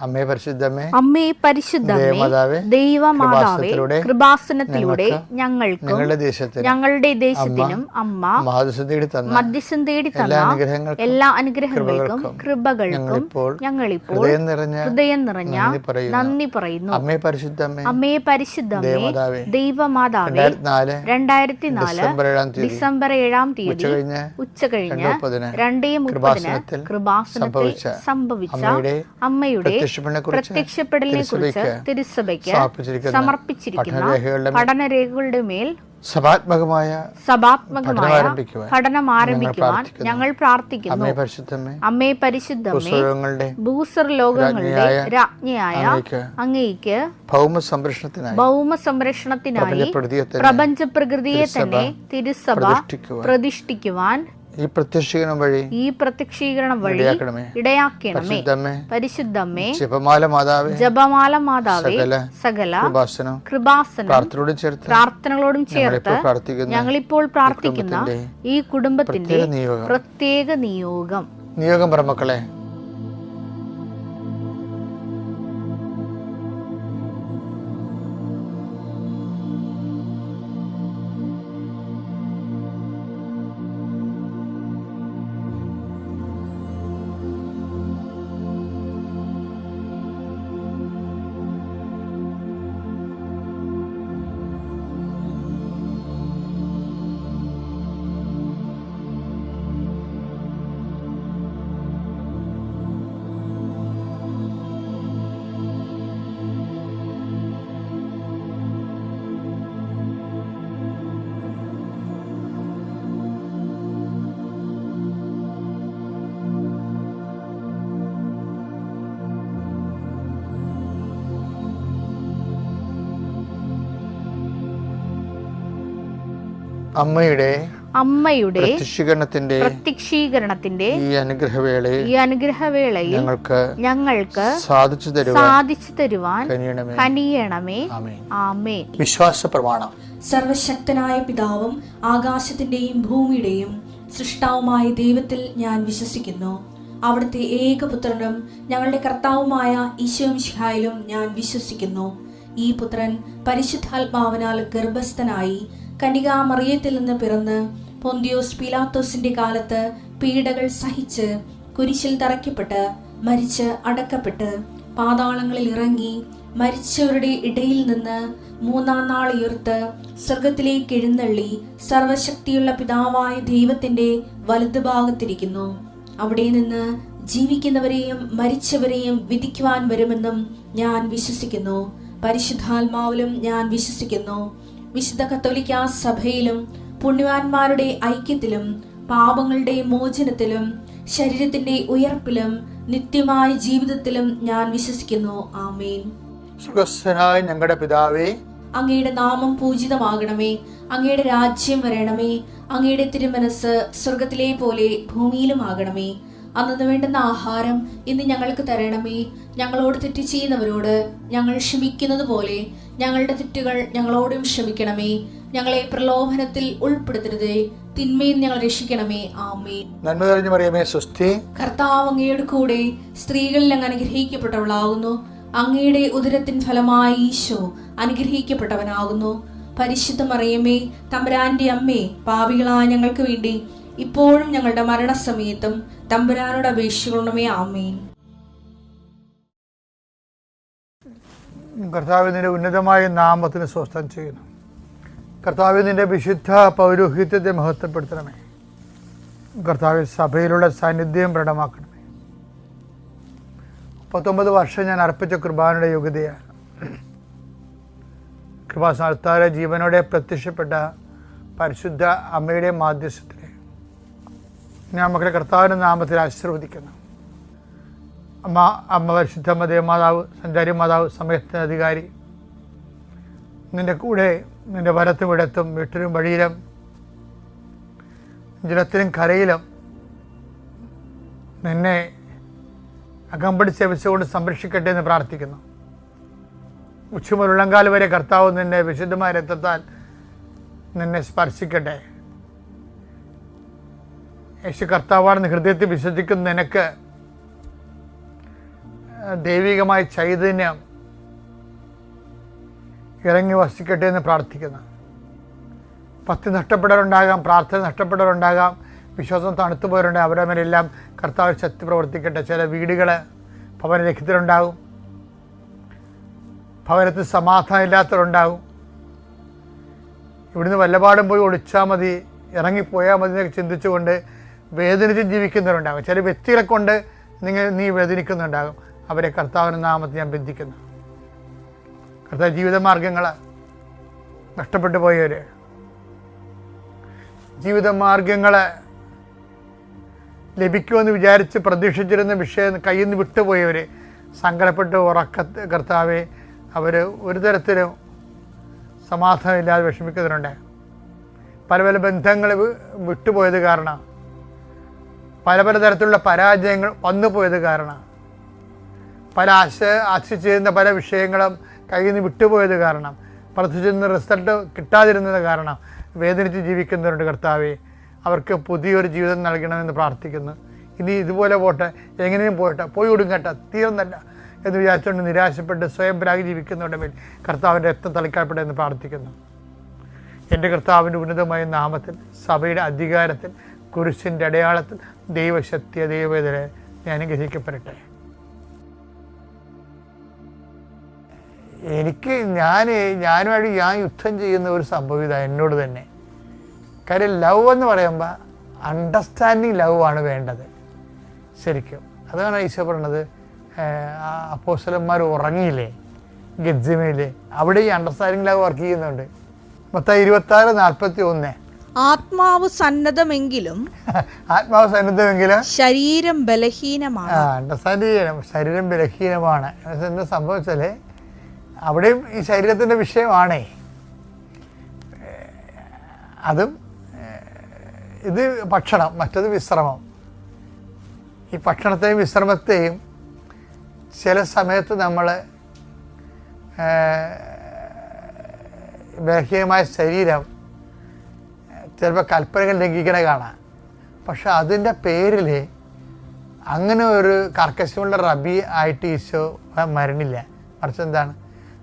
അമ്മേ പരിശുദ്ധമേ, അമ്മേ പരിശുദ്ധമേ, ദൈവമാതാവേ, കൃപാസനത്തിലൂടെ ഞങ്ങൾക്കും ഞങ്ങളുടെ ദേശത്തിനും അമ്മ മധ്യസ്ഥം തേടി തന്ന എല്ലാ അനുഗ്രഹങ്ങൾക്കും കൃപകൾക്കും ഞങ്ങളിപ്പോൾ ഹൃദയം നിറഞ്ഞ നന്ദി പറയുന്നു. അമ്മേ പരിശുദ്ധമേ, അമ്മേ പരിശുദ്ധമേ, ദൈവമാതാവേ, 2004 ഡിസംബർ 7 ഉച്ചകഴിഞ്ഞ് 2:30 കൃപാസനത്തിൽ സംഭവിച്ച അമ്മയുടെ പ്രത്യക്ഷപ്പെടലിനെ കുറിച്ച് തിരുസഭയ്ക്ക് സമർപ്പിച്ചിരിക്കുന്ന പഠനരേഖകളുടെ മേൽ സഭാത്മകമായ പഠനം ആരംഭിക്കുവാൻ ഞങ്ങൾ പ്രാർത്ഥിക്കുന്നു. അമ്മേ പരിശുദ്ധമേ, ഭൂസ്വർ ലോകങ്ങളുടെ രാജ്ഞിയായ അങ്ങേയ്ക്ക് ഭൗമ സംരക്ഷണത്തിനായി പ്രപഞ്ച പ്രകൃതിയെ തന്നെ തിരുസഭ പ്രതിഷ്ഠിക്കുവാൻ ഈ പ്രത്യക്ഷീകരണം വഴി ഇടയാക്കണമേ. പരിശുദ്ധമേ, ജപമാല മാതാവേ, സകല കൃപാസനം പ്രാർത്ഥനകളോടും ചേർത്ത് ഞങ്ങളിപ്പോൾ പ്രാർത്ഥിക്കുന്ന ഈ കുടുംബത്തിന്റെ പ്രത്യേക നിയോഗം പറമക്കളെ, അമ്മയുടെ പ്രത്യക്ഷീകരണത്തിന്റെ ഈ അനുഗ്രഹവേളയിൽ ഞങ്ങൾക്ക് സാധിച്ചു തരുവാൻ കനിയണമേ. ആമേൻ. വിശ്വാസ പ്രമാണം. സർവശക്തനായ പിതാവും ആകാശത്തിന്റെയും ഭൂമിയുടെയും സൃഷ്ടാവുമായ ദൈവത്തിൽ ഞാൻ വിശ്വസിക്കുന്നു. അവിടുത്തെ ഏകപുത്രനും ഞങ്ങളുടെ കർത്താവുമായ ഈശോ മിശിഹായിലും ഞാൻ വിശ്വസിക്കുന്നു. ഈ പുത്രൻ പരിശുദ്ധാത്മാവിനാൽ ഗർഭസ്ഥനായി കന്യകാമറിയത്തിൽ നിന്ന് പിറന്ന് പൊന്തിയോസ് പീലാത്തോസിന്റെ കാലത്ത് പീഡകൾ സഹിച്ച് കുരിശിൽ തറയ്ക്കപ്പെട്ട് മരിച്ച് അടക്കപ്പെട്ട് പാതാളങ്ങളിൽ ഇറങ്ങി മരിച്ചവരുടെ ഇടയിൽ നിന്ന് 3-ാം നാൾ ഉയർത്ത് സ്വർഗത്തിലേക്ക് എഴുന്നള്ളി സർവശക്തിയുള്ള പിതാവായ ദൈവത്തിന്റെ വലതുഭാഗത്തിരിക്കുന്നു. അവിടെ നിന്ന് ജീവിക്കുന്നവരെയും മരിച്ചവരെയും വിധിക്കുവാൻ വരുമെന്നും ഞാൻ വിശ്വസിക്കുന്നു. പരിശുദ്ധാത്മാവിലും ഞാൻ വിശ്വസിക്കുന്നു. വിശുദ്ധ കത്തോലിക്കാ സഭയിലും പുണ്യവാന്മാരുടെ ഐക്യത്തിലും പാപങ്ങളുടെ മോചനത്തിലും ശരീരത്തിന്റെ ഉയർപ്പിലും നിത്യമായ ജീവിതത്തിലും ഞാൻ വിശ്വസിക്കുന്നു. ആമേൻ. സ്വർഗ്ഗസ്ഥനായ ഞങ്ങളുടെ പിതാവേ, അങ്ങയുടെ നാമം പൂജിതമാകണമേ. അങ്ങയുടെ രാജ്യം വരണമേ. അങ്ങയുടെ തിരുമനസ് സ്വർഗത്തിലെ പോലെ ഭൂമിയിലും ആകണമേ. അന്നു വേണ്ടുന്ന ആഹാരം ഇന്ന് ഞങ്ങൾക്ക് തരണമേ. ഞങ്ങളോട് തെറ്റ് ചെയ്യുന്നവരോട് ഞങ്ങൾ ക്ഷമിക്കുന്നത് പോലെ ഞങ്ങളുടെ തെറ്റുകൾ ഞങ്ങളോടും ക്ഷമിക്കണമേ. ഞങ്ങളെ പ്രലോഭനത്തിൽ ഉൾപ്പെടുത്തരുതേ, തിന്മയിൽ ഞങ്ങൾ രക്ഷിക്കണമേ. ആമേൻ. നന്മ നിറഞ്ഞ മറിയമേ, സ്വസ്തി. കർത്താവ് അങ്ങയുടെ കൂടെ സ്ത്രീകളിൽ അങ്ങ് അനുഗ്രഹിക്കപ്പെട്ടവളാകുന്നു. അങ്ങയുടെ ഉദരത്തിൻ ഫലമായി ഈശോ അനുഗ്രഹിക്കപ്പെട്ടവനാകുന്നു. പരിശുദ്ധ മറിയമേ, തമ്പുരാന്റെ അമ്മേ, പാപികളായ ഞങ്ങൾക്ക് വേണ്ടി ഇപ്പോഴും ഞങ്ങളുടെ മരണസമയത്തും തമ്പുരാനോട് അപേക്ഷിക്കണമേ. ആമേൻ. കർത്താവ് നിന്റെ ഉന്നതമായ നാമത്തിന് സ്വസ്ഥം ചെയ്യുന്നു. കർത്താവ് നിന്റെ വിശുദ്ധ പൗരോഹിത്യത്തെ മഹത്വപ്പെടുത്തണമേ. കർത്താവ് സഭയിലുള്ള സാന്നിധ്യം പ്രകടമാക്കണമേ. 19 വർഷം ഞാൻ അർപ്പിച്ച കൃപാനയുടെ യോഗ്യതയാണ്. കൃപാസ്ഥാനത്താരെ ജീവനോടെ പ്രത്യക്ഷപ്പെട്ട പരിശുദ്ധ അമ്മയുടെ മാധ്യസ്ഥത്തിലെ ഞാൻ മക്കളെ കർത്താവിൻ്റെ നാമത്തിൽ ആശീർവദിക്കുന്നു. അമ്മ പരിശുദ്ധ ദേവമാതാവ്, സഞ്ചാരി മാതാവ്, സമയത്തിന് അധികാരി, നിന്റെ കൂടെ നിന്റെ വലത്തും ഇടത്തും വീട്ടിലും വഴിയിലും ജലത്തിലും കരയിലും നിന്നെ അകമ്പടി സേവിച്ചുകൊണ്ട് സംരക്ഷിക്കട്ടെ എന്ന് പ്രാർത്ഥിക്കുന്നു. ഉച്ചമുതൽ ഉള്ളങ്കാൽ വരെ കർത്താവ് നിന്നെ വിശുദ്ധമായ രക്തത്താൽ നിന്നെ സ്പർശിക്കട്ടെ. യേശു കർത്താവാണെന്ന് ഹൃദയത്തിൽ വിശ്വസിക്കുന്ന നിനക്ക് ദൈവികമായ ചൈതന്യം ഇറങ്ങി വസിക്കട്ടെ എന്ന് പ്രാർത്ഥിക്കുന്നു. ഭക്തി നഷ്ടപ്പെടലുണ്ടാകാം, പ്രാർത്ഥന നഷ്ടപ്പെടലുണ്ടാകാം, വിശ്വാസം തണുത്തു പോരുണ്ടാകും. അവരുടെ മേലെല്ലാം കർത്താവ് ശക്തി പ്രവർത്തിക്കട്ടെ. ചില വീടുകൾ ഭവനരഹിതരുണ്ടാകും, ഭവനത്തിൽ സമാധാനം ഇല്ലാത്തവരുണ്ടാകും. ഇവിടുന്ന് വല്ലപാടും പോയി ഒളിച്ചാൽ മതി, ഇറങ്ങിപ്പോയാൽ മതി എന്നൊക്കെ ചിന്തിച്ചുകൊണ്ട് വേദനിച്ച് ജീവിക്കുന്നവരുണ്ടാകും. ചില വ്യക്തികളെ കൊണ്ട് നീ വേദനിക്കുന്നുണ്ടാകും. അവരെ കർത്താവിൻ്റെ നാമത്തിൽ ഞാൻ ബന്ധിക്കുന്നു. കർത്താവ് ജീവിതമാർഗങ്ങൾ നഷ്ടപ്പെട്ടു പോയവർ, ജീവിതമാർഗങ്ങൾ ലഭിക്കുമെന്ന് വിചാരിച്ച് പ്രതീക്ഷിച്ചിരുന്ന വിഷയം കയ്യിൽ നിന്ന് വിട്ടുപോയവർ, സങ്കടപ്പെട്ട് കർത്താവെ അവർ ഒരു തരത്തിലും സമാധാനമില്ലാതെ വിഷമിക്കുന്നുണ്ട്. പല പല ബന്ധങ്ങൾ വിട്ടുപോയത് കാരണം, പല പല തരത്തിലുള്ള പരാജയങ്ങൾ വന്നുപോയത് കാരണം, പല ആശിച്ചിരുന്ന പല വിഷയങ്ങളും കയ്യിൽ നിന്ന് വിട്ടുപോയത് കാരണം, പ്രതീക്ഷിച്ചിരുന്ന റിസൾട്ട് കിട്ടാതിരുന്നത് കാരണം വേദനിച്ച് ജീവിക്കുന്നവരുണ്ട്. കർത്താവെ അവർക്ക് പുതിയൊരു ജീവിതം നൽകണമെന്ന് പ്രാർത്ഥിക്കുന്നു. ഇനി ഇതുപോലെ പോട്ടെ, എങ്ങനെയും പോയി ഒടുങ്ങട്ടെ, തീർന്നല്ല എന്ന് വിചാരിച്ചുകൊണ്ട് നിരാശപ്പെട്ട് സ്വയം പരാഗി ജീവിക്കുന്നവരുടെ മേൽ കർത്താവിൻ്റെ രക്തം തളിക്കപ്പെടട്ടെ എന്ന് പ്രാർത്ഥിക്കുന്നു. എൻ്റെ കർത്താവിൻ്റെ ഉന്നതമായ നാമത്തിൽ, സഭയുടെ അധികാരത്തിൽ, കുരിശിൻ്റെ അടയാളത്തിൽ, ദൈവശക്തിയ ദൈവവേദന ഞാൻ അനുഗ്രഹിക്കപ്പെടട്ടെ. ഞാനുമായിട്ട് ഞാൻ യുദ്ധം ചെയ്യുന്ന ഒരു സംഭവം ഇതാണ് എന്നോട് തന്നെ. കാര്യം ലവ് എന്ന് പറയുമ്പോൾ അണ്ടർസ്റ്റാൻഡിങ് ലവ് ആണ് വേണ്ടത് ശരിക്കും. അതാണ് ഈശോ പറഞ്ഞത്, അപ്പോസ്തലന്മാർ ഉറങ്ങിയില്ലേ ഗെത്സമേനിൽ, അവിടെ ഈ അണ്ടർസ്റ്റാൻഡിങ് ലവ് വർക്ക് ചെയ്യുന്നുണ്ട്. മത്തായി 26:41. ആത്മാവ് സന്നദ്ധമെങ്കിലും ശരീരം ബലഹീനമാണ്. അണ്ടർസ്റ്റാൻഡ് ചെയ്യണം, ശരീരം ബലഹീനമാണ്. എന്താ സംഭവിച്ചാൽ അവിടെയും ഈ ശരീരത്തിൻ്റെ വിഷയമാണേ. അതും ഇത് ഭക്ഷണം, മറ്റത് വിശ്രമം. ഈ ഭക്ഷണത്തെയും വിശ്രമത്തെയും ചില സമയത്ത് നമ്മൾ ബലഹീനമായ ശരീരം ചിലപ്പോൾ കൽപ്പനകൾ ലംഘിക്കണ കാണാം. പക്ഷെ അതിൻ്റെ പേരിൽ അങ്ങനെ ഒരു കർക്കശമുള്ള റബി ആയിട്ട് ഈശോ മരണില്ല. മറിച്ച് എന്താണ്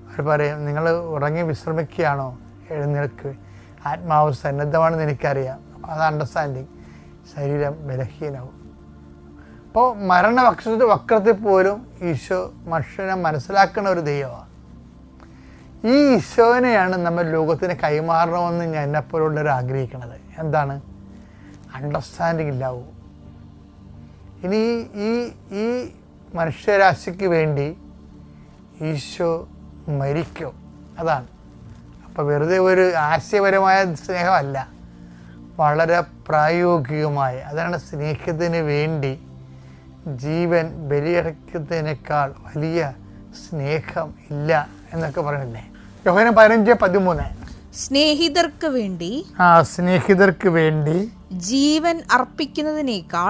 അവർ പറയും, നിങ്ങൾ ഉറങ്ങി വിശ്രമിക്കുകയാണോ, എഴുന്നേൽക്ക്, ആത്മാവ് സന്നദ്ധമാണെന്ന് എനിക്കറിയാം. അത് അണ്ടർസ്റ്റാൻഡിങ്, ശരീരം ബലഹീനവും. അപ്പോൾ വക്രത്തിൽ പോലും ഈശോ മനുഷ്യനെ മനസ്സിലാക്കുന്ന ഒരു ദൈവമാണ്. ഈ ഈശോനെയാണ് നമ്മൾ ലോകത്തിന് കൈമാറണമെന്ന് ഞാൻ എന്നെപ്പോലുള്ളവർ ആഗ്രഹിക്കുന്നത്. എന്താണ്? Understanding love. ഇനി ഈ മനുഷ്യരാശിക്ക് വേണ്ടി ഈശോ മരിക്കും. അതാണ്. അപ്പോൾ വെറുതെ ഒരു ആശയപരമായ സ്നേഹമല്ല, വളരെ പ്രായോഗികമായ. അതാണ് സ്നേഹത്തിന് വേണ്ടി ജീവൻ ബലിയടക്കുന്നതിനേക്കാൾ വലിയ സ്നേഹം ഇല്ല എന്നൊക്കെ പറയണില്ലേ. യോഹന്നാൻ 15:13. സ്നേഹിതർക്ക് വേണ്ടി ജീവൻ അർപ്പിക്കുന്നതിനേക്കാൾ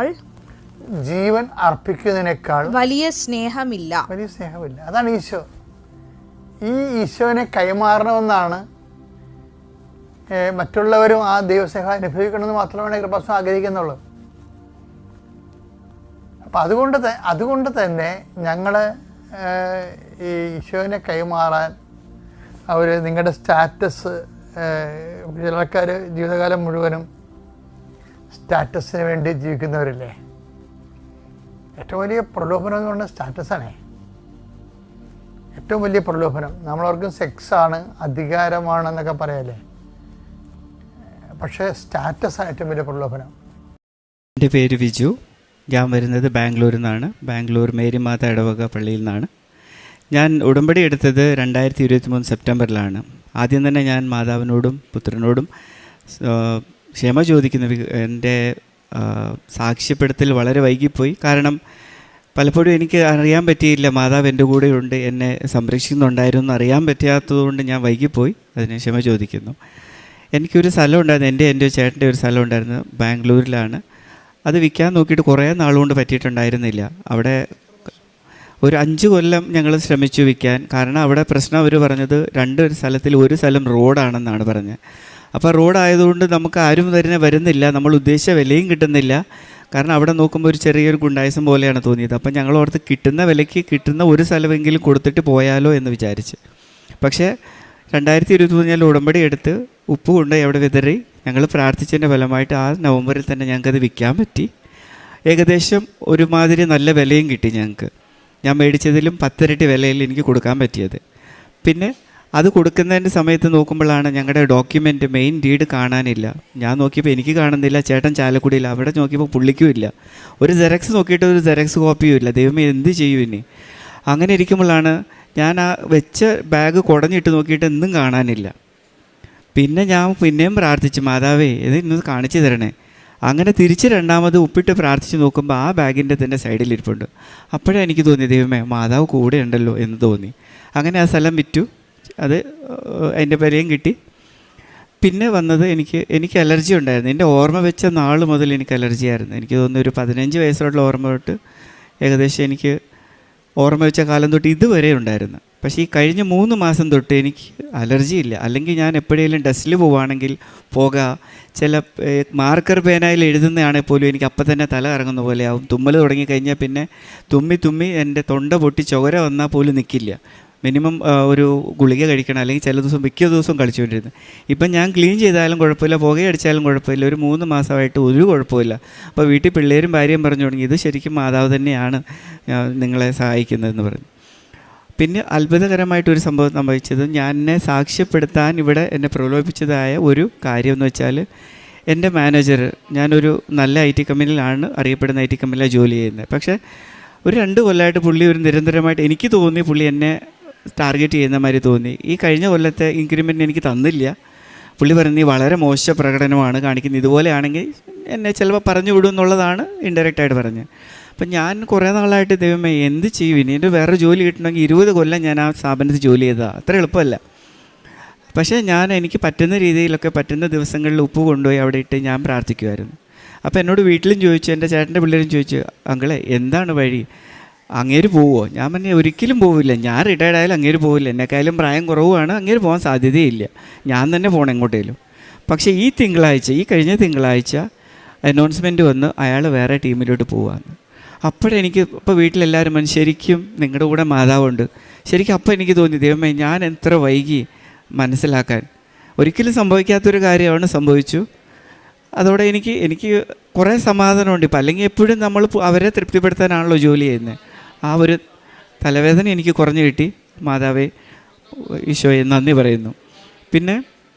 വലിയ സ്നേഹമില്ല. അതാണ് ഈശോ. ഈ ഈശോനെ കൈമാറണമെന്നാണ് മറ്റുള്ളവരും ആ ദൈവസ്നേഹം അനുഭവിക്കണമെന്ന് മാത്രമാണ് കൃപാസനം ആഗ്രഹിക്കുന്നുള്ളൂ. അപ്പം അതുകൊണ്ട് തന്നെ ഞങ്ങൾ ഈ ഈശോനെ കൈമാറാൻ നിങ്ങളുടെ സ്റ്റാറ്റസ്, ചില ആൾക്കാർ ജീവിതകാലം മുഴുവനും സ്റ്റാറ്റസിന് വേണ്ടി ജീവിക്കുന്നവരില്ലേ. ഏറ്റവും വലിയ പ്രലോഭനം എന്ന് പറഞ്ഞാൽ സ്റ്റാറ്റസാണേ. ഏറ്റവും വലിയ പ്രലോഭനം. നമ്മളവർക്കും സെക്സാണ്, അധികാരമാണെന്നൊക്കെ പറയല്ലേ. പക്ഷേ സ്റ്റാറ്റസാണ് ഏറ്റവും വലിയ പ്രലോഭനം. എൻ്റെ പേര് വിജു. ഞാൻ വരുന്നത് ബാംഗ്ലൂരിൽ നിന്നാണ്. ബാംഗ്ലൂർ മേരിമാത ഇടവക പള്ളിയിൽ നിന്നാണ്. ഞാൻ ഉടമ്പടി എടുത്തത് 2023 സെപ്റ്റംബറിലാണ്. ആദ്യം തന്നെ ഞാൻ മാതാവിനോടും പുത്രനോടും ക്ഷമ ചോദിക്കുന്ന. എൻ്റെ സാക്ഷ്യപ്പെടുത്തൽ വളരെ വൈകിപ്പോയി. കാരണം പലപ്പോഴും എനിക്ക് അറിയാൻ പറ്റിയില്ല, മാതാവ് എൻ്റെ കൂടെയുണ്ട്, എന്നെ സംരക്ഷിക്കുന്നുണ്ടായിരുന്നു അറിയാൻ പറ്റാത്തതുകൊണ്ട് ഞാൻ വൈകിപ്പോയി. അതിന് ക്ഷമ ചോദിക്കുന്നു. എനിക്കൊരു സ്ഥലം ഉണ്ടായിരുന്നു, എൻ്റെ ചേട്ടൻ്റെ ഒരു സ്ഥലം ഉണ്ടായിരുന്നു, ബാംഗ്ലൂരിലാണ്. അത് വിൽക്കാൻ നോക്കിയിട്ട് കുറേ നാളുകൊണ്ട് പറ്റിയിട്ടുണ്ടായിരുന്നില്ല. അവിടെ ഒരു 5 കൊല്ലം ഞങ്ങൾ ശ്രമിച്ചു വിൽക്കാൻ. കാരണം അവിടെ പ്രശ്നം അവർ പറഞ്ഞത് 2 സ്ഥലത്തിൽ ഒരു സ്ഥലം റോഡാണെന്നാണ് പറഞ്ഞത്. അപ്പോൾ റോഡായതുകൊണ്ട് നമുക്ക് ആരും വരുന്നില്ല, നമ്മൾ ഉദ്ദേശിച്ച വിലയും കിട്ടുന്നില്ല. കാരണം അവിടെ നോക്കുമ്പോൾ ഒരു ചെറിയൊരു ഗുണ്ടായിസം പോലെയാണ് തോന്നിയത്. അപ്പം ഞങ്ങൾ ഓർത്ത് കിട്ടുന്ന വിലയ്ക്ക് കിട്ടുന്ന ഒരു സ്ഥലമെങ്കിലും കൊടുത്തിട്ട് പോയാലോ എന്ന് വിചാരിച്ച്. പക്ഷേ 2023 ഞാൻ ഉടമ്പടി എടുത്ത് ഉപ്പ് കൊണ്ട് അവിടെ വിതറി ഞങ്ങൾ പ്രാർത്ഥിച്ചതിൻ്റെ ഫലമായിട്ട് ആ നവംബറിൽ തന്നെ ഞങ്ങൾക്കത് വിൽക്കാൻ പറ്റി. ഏകദേശം ഒരുമാതിരി നല്ല വിലയും കിട്ടി ഞങ്ങൾക്ക്. ഞാൻ മേടിച്ചതിലും 10 ഇരട്ടി വിലയിൽ എനിക്ക് കൊടുക്കാൻ പറ്റിയത്. പിന്നെ അത് കൊടുക്കുന്നതിൻ്റെ സമയത്ത് നോക്കുമ്പോഴാണ് ഞങ്ങളുടെ ഡോക്യുമെൻറ്റ് മെയിൻ ഡീഡ് കാണാനില്ല. ഞാൻ നോക്കിയപ്പോൾ എനിക്ക് കാണുന്നില്ല, ചേട്ടൻ ചാലക്കുടിയില്ല. അവിടെ നോക്കിയപ്പോൾ പുള്ളിക്കും ഇല്ല. ഒരു ജെറക്സ് നോക്കിയിട്ട് ഒരു ജെറക്സ് കോപ്പിയും ഇല്ല. ദൈവമേ എന്ത് ചെയ്യും ഇനി? അങ്ങനെ ഇരിക്കുമ്പോഴാണ് ഞാൻ ആ വെച്ച ബാഗ് കുടഞ്ഞിട്ട് നോക്കിയിട്ട് ഒന്നും കാണാനില്ല. പിന്നെ ഞാൻ പിന്നെയും പ്രാർത്ഥിച്ചു, മാതാവേ ഇത് ഇന്ന് കാണിച്ചു തരണേ. അങ്ങനെ തിരിച്ച് രണ്ടാമത് ഉപ്പിട്ട് പ്രാർത്ഥിച്ച് നോക്കുമ്പോൾ ആ ബാഗിൻ്റെ തന്നെ സൈഡിലിരിപ്പുണ്ട്. അപ്പോഴേ എനിക്ക് തോന്നി, ദൈവമേ മാതാവ് കൂടെ ഉണ്ടല്ലോ എന്ന് തോന്നി. അങ്ങനെ ആ സ്ഥലം വിറ്റു. അത് അതിൻ്റെ വിലയും കിട്ടി. പിന്നെ വന്നത് എനിക്ക് അലർജി ഉണ്ടായിരുന്നു. എൻ്റെ ഓർമ്മ വെച്ച നാൾ മുതൽ എനിക്ക് അലർജി ആയിരുന്നു. എനിക്ക് തോന്നുന്നു ഒരു 15 വയസ്സുള്ള ഓർമ്മ തൊട്ട് ഏകദേശം എനിക്ക് ഓർമ്മ വെച്ച കാലം തൊട്ട് ഇതുവരെ ഉണ്ടായിരുന്നു. പക്ഷേ ഈ കഴിഞ്ഞ 3 മാസം തൊട്ട് എനിക്ക് അലർജി ഇല്ല. അല്ലെങ്കിൽ ഞാൻ എപ്പോഴേലും ഡസ്റ്റിൽ പോവുകയാണെങ്കിൽ ചില മാർക്കർ പേനയിൽ എഴുതുന്നതാണെങ്കിൽ പോലും എനിക്ക് അപ്പം തന്നെ തല കറങ്ങുന്ന പോലെ ആവും. തുമ്മൽ തുടങ്ങിക്കഴിഞ്ഞാൽ പിന്നെ തുമ്മി എൻ്റെ തൊണ്ട പൊട്ടി ചോര വന്നാൽ പോലും നിൽക്കില്ല. മിനിമം ഒരു ഗുളിക കഴിക്കണം. അല്ലെങ്കിൽ ചില ദിവസം മിക്ക ദിവസവും കളിച്ചുകൊണ്ടിരുന്നു. ഇപ്പം ഞാൻ ക്ലീൻ ചെയ്താലും കുഴപ്പമില്ല, പുകയടിച്ചാലും കുഴപ്പമില്ല. ഒരു 3 മാസമായിട്ട് ഒരു കുഴപ്പമില്ല. അപ്പോൾ വീട്ടിൽ പിള്ളേരും ഭാര്യയും പറഞ്ഞു തുടങ്ങി, ഇത് ശരിക്കും മാതാവ് തന്നെയാണ് നിങ്ങളെ സഹായിക്കുന്നതെന്ന് പറഞ്ഞു. പിന്നെ അത്ഭുതകരമായിട്ടൊരു സംഭവം സംഭവിച്ചത്, ഞാൻ എന്നെ സാക്ഷ്യപ്പെടുത്താൻ ഇവിടെ എന്നെ പ്രലോഭിപ്പിച്ചതായ ഒരു കാര്യം എന്ന് വെച്ചാൽ, എൻ്റെ മാനേജർ, ഞാനൊരു നല്ല IT കമ്പനിയിലാണ്, അറിയപ്പെടുന്ന IT കമ്പനിയിലാണ് ജോലി ചെയ്യുന്നത്. പക്ഷേ ഒരു 2 കൊല്ലമായിട്ട് പുള്ളി ഒരു നിരന്തരമായിട്ട് എനിക്ക് തോന്നി പുള്ളി എന്നെ ടാർഗറ്റ് ചെയ്യുന്ന മാതിരി തോന്നി. ഈ കഴിഞ്ഞ കൊല്ലത്തെ ഇൻക്രിമെൻറ്റ് എനിക്ക് തന്നില്ല. പുള്ളി പറഞ്ഞു, നീ വളരെ മോശ പ്രകടനമാണ് കാണിക്കുന്നത്, ഇതുപോലെയാണെങ്കിൽ എന്നെ ചിലപ്പോൾ പറഞ്ഞു വിടും എന്നുള്ളതാണ് ഇൻഡയറക്റ്റായിട്ട് പറഞ്ഞത്. അപ്പം ഞാൻ കുറേ നാളായിട്ട് ദൈവമേ എന്ത് ചെയ്യും ഇനി? എൻ്റെ വേറെ ജോലി കിട്ടണമെങ്കിൽ 20 കൊല്ലം ഞാൻ ആ സ്ഥാപനത്തിൽ ജോലി ചെയ്തതാണ്. അത്ര എളുപ്പമല്ല. പക്ഷേ എനിക്ക് പറ്റുന്ന രീതിയിലൊക്കെ പറ്റുന്ന ദിവസങ്ങളിൽ ഉപ്പ് കൊണ്ടുപോയി അവിടെ ഇട്ട് ഞാൻ പ്രാർത്ഥിക്കുമായിരുന്നു. അപ്പോൾ എന്നോട് വീട്ടിലും ചോദിച്ചു, എൻ്റെ ചേട്ടൻ്റെ പിള്ളേരും ചോദിച്ചു, അങ്കിളെ എന്താണ് വഴി, അങ്ങേര് പോവുമോ? ഞാൻ പറഞ്ഞു, ഒരിക്കലും പോവില്ല. ഞാൻ റിട്ടയർഡ് ആയാലും അങ്ങേര് പോവില്ല. എന്നെക്കാളും പ്രായം കുറവാണ്, അങ്ങേര് പോകാൻ സാധ്യതയില്ല. ഞാൻ തന്നെ പോകണം എങ്ങോട്ടേലും. പക്ഷേ ഈ കഴിഞ്ഞ തിങ്കളാഴ്ച അനൗൺസ്മെൻറ്റ് വന്ന് അയാൾ വേറെ ടീമിലോട്ട് പോവാന്ന്. അപ്പോഴെനിക്ക് ഇപ്പോൾ വീട്ടിലെല്ലാവരും ശരിക്കും നിങ്ങളുടെ കൂടെ മാതാവുണ്ട്. ശരിക്കും അപ്പോൾ എനിക്ക് തോന്നി, ദൈവമേ ഞാൻ എത്ര വൈകി മനസ്സിലാക്കാൻ. ഒരിക്കലും സംഭവിക്കാത്തൊരു കാര്യമാണ് സംഭവിച്ചു. അതോടെ എനിക്ക് കുറേ സമാധാനമുണ്ട് ഇപ്പം. അല്ലെങ്കിൽ എപ്പോഴും നമ്മൾ അവരെ തൃപ്തിപ്പെടുത്താനാണല്ലോ ജോലി ചെയ്യുന്നത്. ആ ഒരു തലവേദന എനിക്ക് കുറഞ്ഞു കിട്ടി. മാതാവേ ഈശോയെ നന്ദി പറയുന്നു. പിന്നെ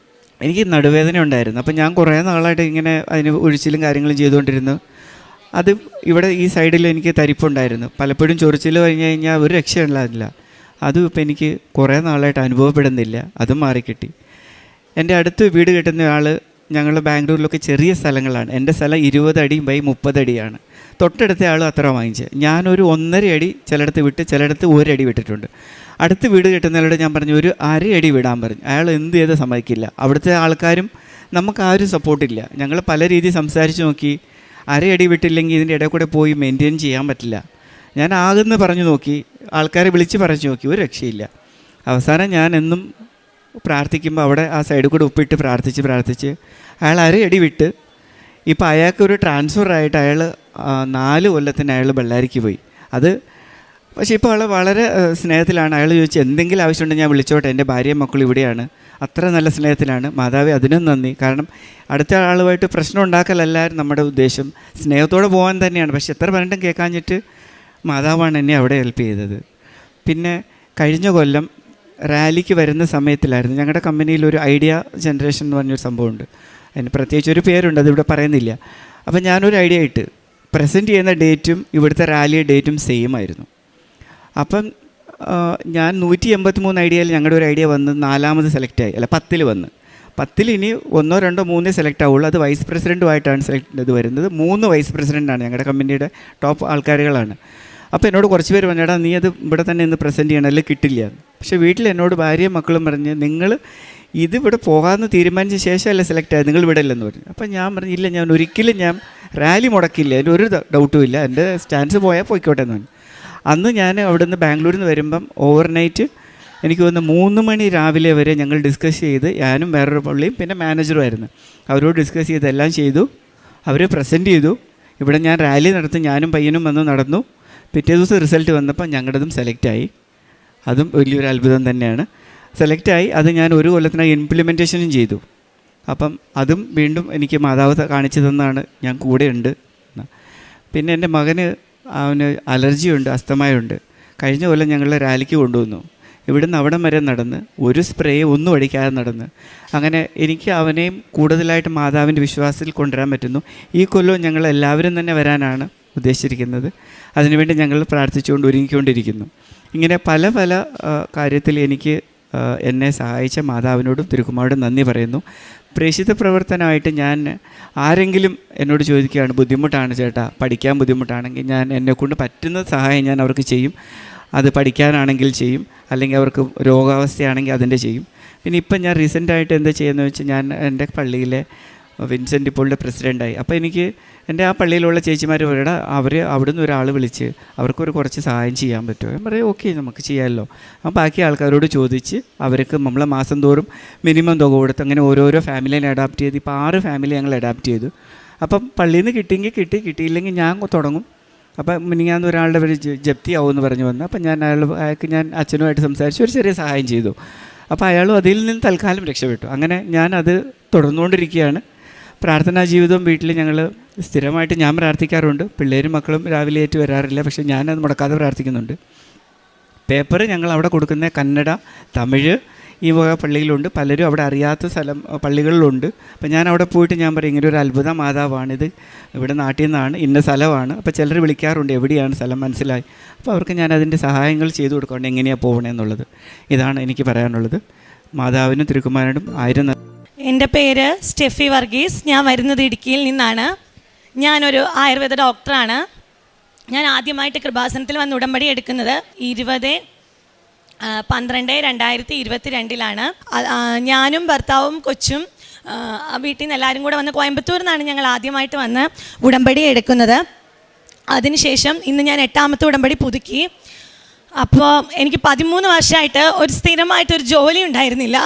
എനിക്ക് നടുവേദന ഉണ്ടായിരുന്നു. അപ്പം ഞാൻ കുറേ നാളായിട്ട് ഇങ്ങനെ അതിന് ഒഴിച്ചിലും കാര്യങ്ങളും ചെയ്തുകൊണ്ടിരുന്നു. അത് ഇവിടെ ഈ സൈഡിൽ എനിക്ക് തരിപ്പുണ്ടായിരുന്നു. പലപ്പോഴും ചൊറിച്ചിൽ കഴിഞ്ഞ് കഴിഞ്ഞാൽ ഒരു രക്ഷയുണ്ടായിരുന്നില്ല. അതും ഇപ്പം എനിക്ക് കുറേ നാളായിട്ട് അനുഭവപ്പെടുന്നില്ല. അതും മാറിക്കിട്ടി. എൻ്റെ അടുത്ത് വീട് കിട്ടുന്ന ആൾ, ഞങ്ങൾ ബാംഗ്ലൂരിലൊക്കെ ചെറിയ സ്ഥലങ്ങളാണ്. എൻ്റെ സ്ഥലം 20 അടി ബൈ 30 അടിയാണ്. തൊട്ടടുത്ത ആളും അത്ര വാങ്ങിച്ച്. ഞാനൊരു 1.5 അടി ചിലയിടത്ത് വിട്ട്, ചിലയിടത്ത് 1 അടി വിട്ടിട്ടുണ്ട്. അടുത്ത് വീട് കിട്ടുന്നയാളോട് ഞാൻ പറഞ്ഞു, ഒരു 1/2 അടി വിടാൻ പറഞ്ഞു. അയാൾ എന്ത് ചെയ്ത് സമ്മതിക്കില്ല. അവിടുത്തെ ആൾക്കാരും നമുക്കാരും സപ്പോർട്ടില്ല. ഞങ്ങൾ പല രീതിയിൽ സംസാരിച്ച് നോക്കി. 1/2 അടി വിട്ടില്ലെങ്കിൽ ഇതിൻ്റെ ഇടയിൽ കൂടെ പോയി മെയിൻറ്റെയിൻ ചെയ്യാൻ പറ്റില്ല. ഞാൻ ആകുന്ന പറഞ്ഞു നോക്കി, ആൾക്കാരെ വിളിച്ച് പറഞ്ഞു നോക്കി, ഒരു രക്ഷയില്ല. അവസാനം ഞാൻ എന്നും പ്രാർത്ഥിക്കുമ്പോൾ അവിടെ ആ സൈഡിൽ കൂടെ ഉപ്പിട്ട് പ്രാർത്ഥിച്ച് അയാൾ 1/2 അടി വിട്ട്. ഇപ്പോൾ അയാൾക്കൊരു ട്രാൻസ്ഫറായിട്ട് അയാൾ 4 കൊല്ലത്തിന് അയാൾ ബെള്ളാരിക്ക് പോയി. പക്ഷേ ഇപ്പോൾ അയാൾ വളരെ സ്നേഹത്തിലാണ്. അയാൾ ചോദിച്ചു, എന്തെങ്കിലും ആവശ്യമുണ്ടെങ്കിൽ ഞാൻ വിളിച്ചോട്ടെ, എൻ്റെ ഭാര്യയും മക്കളും ഇവിടെയാണ്. അത്ര നല്ല സ്നേഹത്തിലാണ്. മാതാവേ അതിനും നന്ദി. കാരണം അടുത്ത ആളുമായിട്ട് പ്രശ്നം ഉണ്ടാക്കലല്ലായിരുന്നു നമ്മുടെ ഉദ്ദേശം, സ്നേഹത്തോടെ പോകാൻ തന്നെയാണ്. പക്ഷെ എത്ര പറഞ്ഞിട്ടും കേൾക്കാഞ്ഞിട്ട് മാതാവാണ് എന്നെ അവിടെ ഹെൽപ്പ് ചെയ്തത്. പിന്നെ കഴിഞ്ഞ കൊല്ലം റാലിക്ക് വരുന്ന സമയത്തിലായിരുന്നു, ഞങ്ങളുടെ കമ്പനിയിൽ ഒരു ഐഡിയ ജനറേഷൻ എന്ന് പറഞ്ഞൊരു സംഭവമുണ്ട്. അതിന് പ്രത്യേകിച്ച് ഒരു പേരുണ്ട്, അതിവിടെ പറയുന്നില്ല. അപ്പം ഞാനൊരു ഐഡിയ ഇട്ട് പ്രസൻറ്റ് ചെയ്യുന്ന ഡേറ്റും ഇവിടുത്തെ റാലി ഡേറ്റും സെയിം ആയിരുന്നു. അപ്പം ഞാൻ 183 ഐഡിയയിൽ ഞങ്ങളുടെ ഒരു ഐഡിയ വന്ന് 4ാമത് സെലക്റ്റായി, അല്ല 10ൽ വന്ന്. 10ൽ ഇനി 1, 2, 3 സെലക്ട് ആവുള്ളൂ. അത് വൈസ് പ്രസിഡൻറ്റുമായിട്ടാണ് ഇത് വരുന്നത്. 3 വൈസ് പ്രസിഡൻ്റാണ് ഞങ്ങളുടെ കമ്പനിയുടെ ടോപ്പ് ആൾക്കാരുകളാണ്. അപ്പോൾ എന്നോട് കുറച്ച് പേര് പറഞ്ഞാൽ, നീ അത് ഇവിടെ തന്നെ ഇന്ന് പ്രസൻറ്റ് ചെയ്യണം, അല്ലെങ്കിൽ കിട്ടില്ല. പക്ഷേ വീട്ടിൽ എന്നോട് ഭാര്യയും മക്കളും പറഞ്ഞ്, നിങ്ങൾ ഇതിവിടെ പോകാമെന്ന് തീരുമാനിച്ച ശേഷമല്ല സെലക്ട് ആയത്, നിങ്ങൾ ഇവിടെ ഇല്ലെന്ന് പറഞ്ഞു. അപ്പം ഞാൻ പറഞ്ഞു, ഇല്ല, ഞാൻ ഒരിക്കലും റാലി മുടക്കില്ല, അതിൻ്റെ ഒരു ഡൗട്ടും ഇല്ല, എൻ്റെ സ്റ്റാൻസ് പോയാൽ പോയിക്കോട്ടെ എന്ന് പറഞ്ഞു. അന്ന് ഞാൻ അവിടെ നിന്ന് ബാംഗ്ലൂരിൽ നിന്ന് വരുമ്പം ഓവർനൈറ്റ് എനിക്ക് തോന്നുന്നു 3 മണി രാവിലെ വരെ ഞങ്ങൾ ഡിസ്കസ് ചെയ്ത്, ഞാനും വേറൊരു പള്ളിയും പിന്നെ മാനേജറുമായിരുന്നു, അവരോട് ഡിസ്കസ് ചെയ്ത് എല്ലാം ചെയ്തു. അവർ പ്രസൻറ്റ് ചെയ്തു. ഇവിടെ ഞാൻ റാലി നടത്തി, ഞാനും പയ്യനും വന്ന് നടന്നു. പിറ്റേ ദിവസം റിസൾട്ട് വന്നപ്പോൾ ഞങ്ങളുടേതും സെലക്റ്റായി. അതും വലിയൊരു അത്ഭുതം തന്നെയാണ്. സെലക്റ്റായി, അത് ഞാൻ 1 കൊല്ലത്തിനായി ഇംപ്ലിമെൻറ്റേഷനും ചെയ്തു. അപ്പം അതും വീണ്ടും എനിക്ക് മാതാവ് കാണിച്ചു തന്നാണ് ഞാൻ കൂടെയുണ്ട്. പിന്നെ എൻ്റെ മകന് അവന് അലർജിയുണ്ട്, അസ്തമയമുണ്ട്. കഴിഞ്ഞ കൊല്ലം ഞങ്ങളുടെ റാലിക്ക് കൊണ്ടുവന്നു. ഇവിടുന്ന് അവിടം വരെ നടന്ന് ഒരു സ്പ്രേ ഒന്നും അടിക്കാതെ നടന്ന്, അങ്ങനെ എനിക്ക് അവനെയും കൂടുതലായിട്ട് മാതാവിൻ്റെ വിശ്വാസത്തിൽ കൊണ്ടുവരാൻ പറ്റുന്നു. ഈ കൊല്ലവും ഞങ്ങൾ എല്ലാവരും തന്നെ വരാനാണ് ഉദ്ദേശിച്ചിരിക്കുന്നത്. അതിനുവേണ്ടി ഞങ്ങൾ പ്രാർത്ഥിച്ചുകൊണ്ട് ഒരുങ്ങിക്കൊണ്ടിരിക്കുന്നു. ഇങ്ങനെ പല പല കാര്യത്തിൽ എനിക്ക് എന്നെ സഹായിച്ച മാതാവിനോടും തിരുക്കുമാരോടും നന്ദി പറയുന്നു. പ്രേക്ഷിത പ്രവർത്തനമായിട്ട് ഞാൻ ആരെങ്കിലും എന്നോട് ചോദിക്കുകയാണ്, ബുദ്ധിമുട്ടാണ് ചേട്ടാ, പഠിക്കാൻ ബുദ്ധിമുട്ടാണെങ്കിൽ ഞാൻ എന്നെക്കൊണ്ട് പറ്റുന്ന സഹായം ഞാൻ അവർക്ക് ചെയ്യും. അത് പഠിക്കാനാണെങ്കിൽ ചെയ്യും, അല്ലെങ്കിൽ അവർക്ക് രോഗാവസ്ഥയാണെങ്കിൽ അതിൻ്റെ ചെയ്യും. പിന്നെ ഇപ്പം ഞാൻ റീസെൻ്റായിട്ട് എന്താ ചെയ്യുന്നത് വെച്ചാൽ, ഞാൻ എൻ്റെ പള്ളിയിലെ വിൻസെൻ്റ് ഇപ്പോളുടെ പ്രസിഡൻ്റായി. അപ്പോൾ എനിക്ക് എൻ്റെ ആ പള്ളിയിലുള്ള ചേച്ചിമാർ പറയടാ, അവർ അവിടുന്ന് ഒരാൾ വിളിച്ച് അവർക്കൊരു കുറച്ച് സഹായം ചെയ്യാൻ പറ്റുമോ? ഞാൻ പറയും ഓക്കെ, നമുക്ക് ചെയ്യാമല്ലോ. അപ്പം ബാക്കി ആൾക്കാരോട് ചോദിച്ച് അവർക്ക് നമ്മൾ മാസം തോറും മിനിമം തുക കൊടുത്ത് അങ്ങനെ ഓരോരോ ഫാമിലിനെ അഡാപ്റ്റ് ചെയ്ത് ഇപ്പോൾ 6 ഫാമിലി ഞങ്ങൾ അഡാപ്റ്റ് ചെയ്തു. അപ്പം പള്ളിയിൽ നിന്ന് കിട്ടിയെങ്കിൽ കിട്ടി, കിട്ടിയില്ലെങ്കിൽ ഞാൻ തുടങ്ങും. അപ്പം മിനിങ്ങാന്ന് ഒരാളുടെ ഒരു ജപ്തിയാവുമെന്ന് പറഞ്ഞു വന്നു. അപ്പം അയാൾക്ക് ഞാൻ അച്ഛനുമായിട്ട് സംസാരിച്ച് ഒരു ചെറിയ സഹായം ചെയ്തു. അപ്പോൾ അയാളും അതിൽ നിന്ന് തൽക്കാലം രക്ഷപ്പെട്ടു. അങ്ങനെ ഞാനത് തുടർന്നുകൊണ്ടിരിക്കുകയാണ്. പ്രാർത്ഥനാ ജീവിതം വീട്ടിൽ ഞങ്ങൾ സ്ഥിരമായിട്ട് ഞാൻ പ്രാർത്ഥിക്കാറുണ്ട്. പിള്ളേരും മക്കളും രാവിലെ ആയിട്ട് വരാറില്ല, പക്ഷേ ഞാനത് മുടക്കാതെ പ്രാർത്ഥിക്കുന്നുണ്ട്. പേപ്പർ ഞങ്ങൾ അവിടെ കൊടുക്കുന്ന കന്നഡ, തമിഴ് ഈ വക പള്ളിയിലുണ്ട്. പലരും അവിടെ അറിയാത്ത പള്ളികളിലുണ്ട്. അപ്പോൾ ഞാൻ അവിടെ പോയിട്ട് ഞാൻ പറയും, ഇങ്ങനെ ഒരു അത്ഭുത മാതാവാണിത്, ഇവിടെ നാട്ടിൽ നിന്നാണ്, ഇന്ന സ്ഥലമാണ്. അപ്പോൾ ചിലർ വിളിക്കാറുണ്ട്, എവിടെയാണ് സ്ഥലം, മനസ്സിലായി. അപ്പോൾ അവർക്ക് ഞാൻ അതിൻ്റെ സഹായങ്ങൾ ചെയ്തു കൊടുക്കാറുണ്ട്, എങ്ങനെയാണ് പോകണമെന്നുള്ളത്. ഇതാണ് എനിക്ക് പറയാനുള്ളത്. മാതാവിനും തിരുക്കുമാരനും 1000 നന്ദി. എൻ്റെ പേര് സ്റ്റെഫി വർഗീസ്. ഞാൻ വരുന്നത് ഇടുക്കിയിൽ നിന്നാണ്. ഞാനൊരു ആയുർവേദ ഡോക്ടറാണ്. ഞാൻ ആദ്യമായിട്ട് കൃപാസനത്തിൽ വന്ന് ഉടമ്പടി എടുക്കുന്നത് 20/12/2022 ഞാനും ഭർത്താവും കൊച്ചും വീട്ടിൽ നിന്ന് എല്ലാവരും കൂടെ വന്ന് കോയമ്പത്തൂരിൽ നിന്നാണ് ഞങ്ങൾ ആദ്യമായിട്ട് വന്ന് ഉടമ്പടി എടുക്കുന്നത്. അതിനുശേഷം ഇന്ന് ഞാൻ 8ാമത്തെ ഉടമ്പടി പുതുക്കി. അപ്പോൾ എനിക്ക് 13 വർഷമായിട്ട് ഒരു സ്ഥിരമായിട്ടൊരു ജോലി ഉണ്ടായിരുന്നില്ല.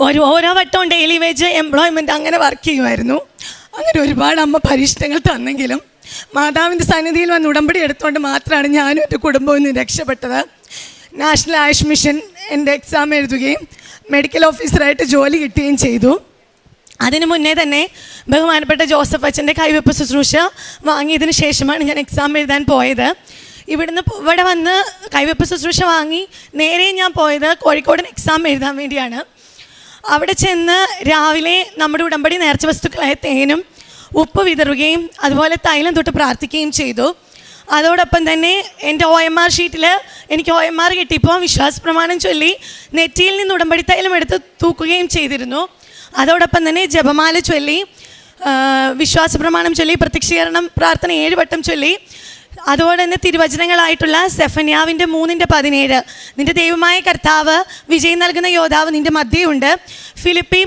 ഓരോ വട്ടവും ഡെയിലി വേജ് എംപ്ലോയ്മെൻറ്റ് അങ്ങനെ വർക്ക് ചെയ്യുമായിരുന്നു. അങ്ങനെ ഒരുപാട് അമ്മ പരീക്ഷണങ്ങൾ തന്നെങ്കിലും മാതാവിൻ്റെ സന്നിധിയിൽ വന്ന് ഉടമ്പടി എടുത്തുകൊണ്ട് മാത്രമാണ് ഞാനും എൻ്റെ കുടുംബവും ഇന്ന് രക്ഷപ്പെട്ടത്. നാഷണൽ ആയുഷ് മിഷൻ എൻ്റെ എക്സാം എഴുതുകയും മെഡിക്കൽ ഓഫീസറായിട്ട് ജോലി കിട്ടുകയും ചെയ്തു. അതിനു മുന്നേ തന്നെ ബഹുമാനപ്പെട്ട ജോസഫ് അച്ഛൻ്റെ കൈവെപ്പ് ശുശ്രൂഷ വാങ്ങിയതിന് ശേഷമാണ് ഞാൻ എക്സാം എഴുതാൻ പോയത്. ഇവിടെ വന്ന് കൈവെപ്പ് ശുശ്രൂഷ വാങ്ങി നേരെ ഞാൻ പോയത് കോഴിക്കോടിന് എക്സാം എഴുതാൻ വേണ്ടിയാണ്. അവിടെ ചെന്ന് രാവിലെ നമ്മുടെ ഉടമ്പടി നേർച്ച വസ്തുക്കളായ തേനും ഉപ്പ് വിതറുകയും അതുപോലെ തൈലം തൊട്ട് പ്രാർത്ഥിക്കുകയും ചെയ്തു. അതോടൊപ്പം തന്നെ എൻ്റെ OMR ഷീറ്റിൽ എനിക്ക് OMR കിട്ടിയപ്പോൾ വിശ്വാസ പ്രമാണം ചൊല്ലി നെറ്റിയിൽ നിന്ന് ഉടമ്പടി തൈലം എടുത്ത് തൂക്കുകയും ചെയ്തിരുന്നു. അതോടൊപ്പം തന്നെ ജപമാല ചൊല്ലി, വിശ്വാസ പ്രമാണം ചൊല്ലി, പ്രത്യക്ഷീകരണം പ്രാർത്ഥന 7 വട്ടം ചൊല്ലി. അതുപോലെ തന്നെ തിരുവചനങ്ങളായിട്ടുള്ള സെഫന്യാവിൻ്റെ 3:17 നിൻ്റെ ദൈവമായ കർത്താവ് വിജയം നൽകുന്ന യോദ്ധാവ് നിൻ്റെ മധ്യയുണ്ട്. ഫിലിപ്പി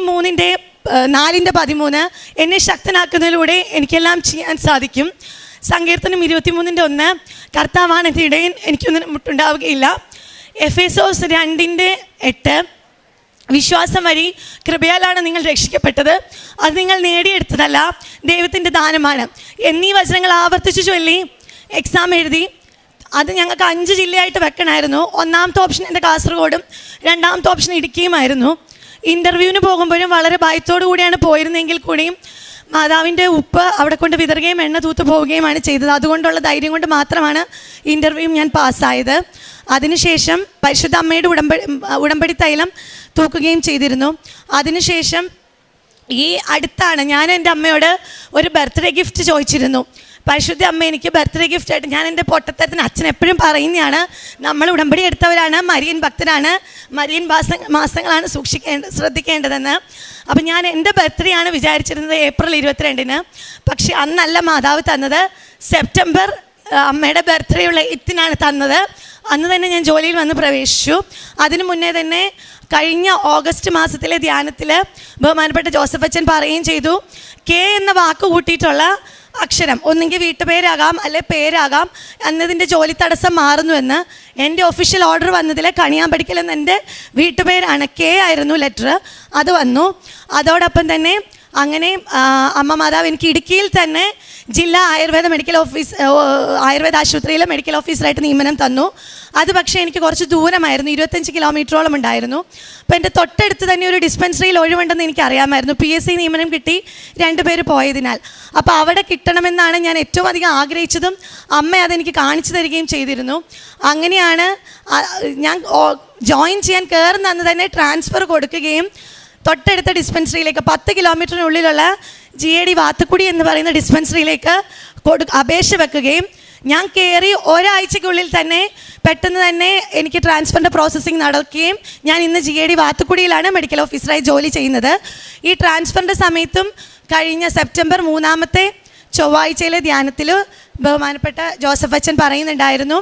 4:13 എന്നെ ശക്തനാക്കുന്നതിലൂടെ എനിക്കെല്ലാം ചെയ്യാൻ സാധിക്കും. സങ്കീർത്തനം 23:1 കർത്താവാണ് എൻ്റെ ഇടയൻ, എനിക്കൊന്നും മുട്ടുണ്ടാവുകയില്ല. എഫേസോസ് 2:8 വിശ്വാസം വഴി കൃപയാലാണ് നിങ്ങൾ രക്ഷിക്കപ്പെട്ടത്, അത് നിങ്ങൾ നേടിയെടുത്തതല്ല, ദൈവത്തിൻ്റെ ദാനമാണ് എന്നീ വചനങ്ങൾ ആവർത്തിച്ച് ചൊല്ലി എക്സാം എഴുതി. അത് ഞങ്ങൾക്ക് 5 ജില്ലയായിട്ട് വെക്കണമായിരുന്നു. 1ാമത്തെ ഓപ്ഷൻ എൻ്റെ കാസർഗോഡും 2ാമത്തെ ഓപ്ഷൻ ഇടുക്കിയുമായിരുന്നു. ഇൻ്റർവ്യൂവിന് പോകുമ്പോഴും വളരെ ഭയത്തോടു കൂടിയാണ് പോയിരുന്നെങ്കിൽ കൂടിയും മാതാവിൻ്റെ ഉപ്പ് അവിടെ കൊണ്ട് വിതറുകയും എണ്ണ തൂത്ത് പോവുകയുമാണ് ചെയ്തത്. അതുകൊണ്ടുള്ള ധൈര്യം കൊണ്ട് മാത്രമാണ് ഇൻ്റർവ്യൂ ഞാൻ പാസ്സായത്. അതിനുശേഷം പരിശുദ്ധ അമ്മയുടെ ഉടമ്പടി തൈലം തൂക്കുകയും ചെയ്തിരുന്നു. അതിനുശേഷം ഈ അടുത്താണ് ഞാൻ എൻ്റെ അമ്മയോട് ഒരു ബർത്ത്ഡേ ഗിഫ്റ്റ് ചോദിച്ചിരുന്നു. പരിശുദ്ധ അമ്മ എനിക്ക് ബർത്ത്ഡേ ഗിഫ്റ്റായിട്ട്, ഞാൻ എൻ്റെ പൊട്ടത്തരത്തിന് അച്ഛൻ എപ്പോഴും പറയുന്നതാണ്, നമ്മൾ ഉടമ്പടി എടുത്തവരാണ്, മരിയൻ ഭക്തരാണ്, മരിയൻ മാസങ്ങളാണ് ശ്രദ്ധിക്കേണ്ടതെന്ന്. അപ്പം ഞാൻ എൻ്റെ ബർത്ത്ഡേ ആണ് വിചാരിച്ചിരുന്നത് ഏപ്രിൽ 22-ന്. പക്ഷേ അന്നല്ല മാതാവ് തന്നത്, സെപ്റ്റംബർ അമ്മയുടെ ബർത്ത്ഡേ ഉള്ള 8-നാണ് തന്നത്. അന്ന് തന്നെ ഞാൻ ജോലിയിൽ വന്ന് പ്രവേശിച്ചു. അതിനു മുന്നേ തന്നെ കഴിഞ്ഞ ഓഗസ്റ്റ് മാസത്തിലെ ധ്യാനത്തിൽ ബഹുമാനപ്പെട്ട ജോസഫ് അച്ഛൻ പറയുകയും ചെയ്തു, K എന്ന വാക്ക് കൂട്ടിയിട്ടുള്ള അക്ഷരം ഒന്നെങ്കിൽ വീട്ടുപേരാകാം അല്ലെ പേരാകാം എന്നതിൻ്റെ ജോലി തടസ്സം മാറുന്നുവെന്ന്. എൻ്റെ ഒഫീഷ്യൽ ഓർഡർ വന്നതിൽ കണിയാമ്പടിക്കൽ എന്ന എൻ്റെ വീട്ടുപേരാണ്, K ആയിരുന്നു ലെറ്റർ, അത് വന്നു. അതോടൊപ്പം തന്നെ അങ്ങനെ അമ്മ മാതാവ് എനിക്ക് ഇടുക്കിയിൽ തന്നെ ജില്ലാ ആയുർവേദ ആശുപത്രിയിലെ മെഡിക്കൽ ഓഫീസറായിട്ട് നിയമനം തന്നു. അത് പക്ഷേ എനിക്ക് കുറച്ച് ദൂരമായിരുന്നു, 25 കിലോമീറ്ററോളം ഉണ്ടായിരുന്നു. അപ്പോൾ എൻ്റെ തൊട്ടടുത്ത് തന്നെ ഒരു ഡിസ്പെൻസറിയിൽ ഒഴിവുണ്ടെന്ന് എനിക്കറിയാമായിരുന്നു. PSC നിയമനം കിട്ടി 2 പേര് പോയതിനാൽ. അപ്പോൾ അവിടെ കിട്ടണമെന്നാണ് ഞാൻ ഏറ്റവും അധികം ആഗ്രഹിച്ചതും അമ്മ അതെനിക്ക് കാണിച്ചു തരികയും ചെയ്തിരുന്നു. അങ്ങനെയാണ് ഞാൻ ജോയിൻ ചെയ്യാൻ കയറുന്ന അന്ന് തന്നെ ട്രാൻസ്ഫർ കൊടുക്കുകയും തൊട്ടടുത്ത ഡിസ്പെൻസറിയിലേക്ക് 10 കിലോമീറ്ററിനുള്ളിലുള്ള GAD വാത്തുക്കുടി എന്ന് പറയുന്ന ഡിസ്പെൻസറിയിലേക്ക് അപേക്ഷ വെക്കുകയും ഞാൻ കയറി ഒരാഴ്ചയ്ക്കുള്ളിൽ തന്നെ പെട്ടെന്ന് തന്നെ എനിക്ക് ട്രാൻസ്ഫറിൻ്റെ പ്രോസസ്സിങ് നടക്കുകയും ഞാൻ ഇന്ന് GAD വാത്തുക്കുടിയിലാണ് മെഡിക്കൽ ഓഫീസറായി ജോലി ചെയ്യുന്നത്. ഈ ട്രാൻസ്ഫറിൻ്റെ സമയത്തും കഴിഞ്ഞ സെപ്റ്റംബർ 3-ാമത്തെ ചൊവ്വാഴ്ചയിലെ ധ്യാനത്തിൽ ബഹുമാനപ്പെട്ട ജോസഫ് അച്ഛൻ പറയുന്നുണ്ടായിരുന്നു,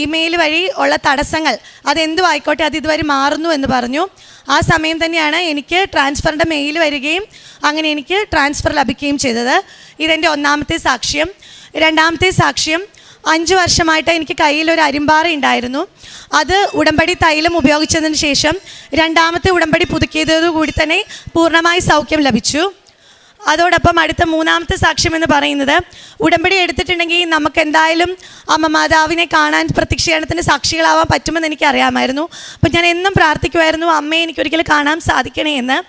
ഇമെയിൽ വഴി ഉള്ള തടസ്സങ്ങൾ അതെന്തും ആയിക്കോട്ടെ അത് ഇതുവരെ മാറുന്നു എന്ന് പറഞ്ഞു. ആ സമയം തന്നെയാണ് എനിക്ക് ട്രാൻസ്ഫറിൻ്റെ മെയിൽ വരികയും അങ്ങനെ എനിക്ക് ട്രാൻസ്ഫർ ലഭിക്കുകയും ചെയ്തത്. ഇതെൻ്റെ 1-ാമത്തെ സാക്ഷ്യം. 2-ാമത്തെ സാക്ഷ്യം, 5 വർഷമായിട്ട് എനിക്ക് കയ്യിൽ ഒരു അരിമ്പാറ ഉണ്ടായിരുന്നു. അത് ഉടമ്പടി തൈലം ഉപയോഗിച്ചതിന് ശേഷം 2-ാമത്തെ ഉടമ്പടി പുതുക്കിയതോടുകൂടി തന്നെ പൂർണ്ണമായി സൗഖ്യം ലഭിച്ചു. അതോടൊപ്പം അടുത്ത 3-ാമത്തെ സാക്ഷ്യം എന്ന് പറയുന്നത്, ഉടമ്പടി എടുത്തിട്ടുണ്ടെങ്കിൽ നമുക്ക് എന്തായാലും അമ്മ മാതാവിനെ കാണാൻ പ്രത്യക്ഷീകരണത്തിന് സാക്ഷികളാവാൻ പറ്റുമെന്ന് എനിക്കറിയാമായിരുന്നു. അപ്പം ഞാൻ എന്നും പ്രാർത്ഥിക്കുമായിരുന്നു, അമ്മയെ എനിക്കൊരിക്കലും കാണാൻ സാധിക്കണേ എന്ന്.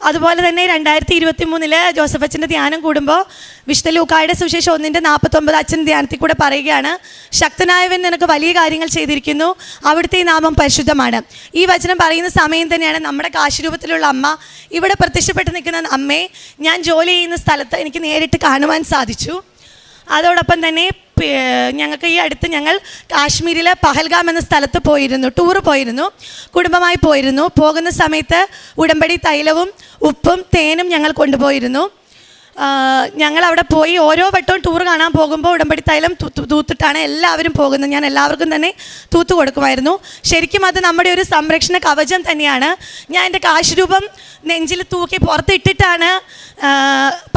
അതുപോലെ തന്നെ 2023 ജോസഫ് അച്ഛൻ്റെ ധ്യാനം കൂടുമ്പോൾ വിശുദ്ധ ലൂക്കായുടെ സുവിശേഷം 1:49 അച്ഛൻ ധ്യാനത്തിൽ കൂടെ പറയുകയാണ്, ശക്തനായവൻ നിനക്ക് വലിയ കാര്യങ്ങൾ ചെയ്തിരിക്കുന്നു, അവിടുത്തെ നാമം പരിശുദ്ധമാണ്. ഈ വചനം പറയുന്ന സമയം തന്നെയാണ് നമ്മുടെ കാശുരൂപത്തിലുള്ള അമ്മ ഇവിടെ പ്രത്യക്ഷപ്പെട്ട് നിൽക്കുന്ന അമ്മയെ ഞാൻ ജോലി ചെയ്യുന്ന സ്ഥലത്ത് എനിക്ക് നേരിട്ട് കാണുവാൻ സാധിച്ചു. അതോടൊപ്പം തന്നെ ഞങ്ങൾക്ക് ഈ അടുത്ത് ഞങ്ങൾ കാശ്മീരിലെ പഹൽഗാം എന്ന സ്ഥലത്ത് ടൂറ് പോയിരുന്നു, കുടുംബമായി പോയിരുന്നു. പോകുന്ന സമയത്ത് ഉടമ്പടി തൈലവും ഉപ്പും തേനും ഞങ്ങൾ കൊണ്ടുപോയിരുന്നു. ഞങ്ങൾ അവിടെ പോയി ഓരോ വട്ടവും ടൂർ കാണാൻ പോകുമ്പോൾ ഉടമ്പടി തൈലം തൂത്തിട്ടാണ് എല്ലാവരും പോകുന്നത്. ഞാൻ എല്ലാവർക്കും തന്നെ തൂത്ത് കൊടുക്കുമായിരുന്നു. ശരിക്കും അത് നമ്മുടെ ഒരു സംരക്ഷണ കവചം തന്നെയാണ്. ഞാൻ എൻ്റെ കാശുരൂപം നെഞ്ചിൽ തൂക്കി പുറത്തിട്ടിട്ടാണ്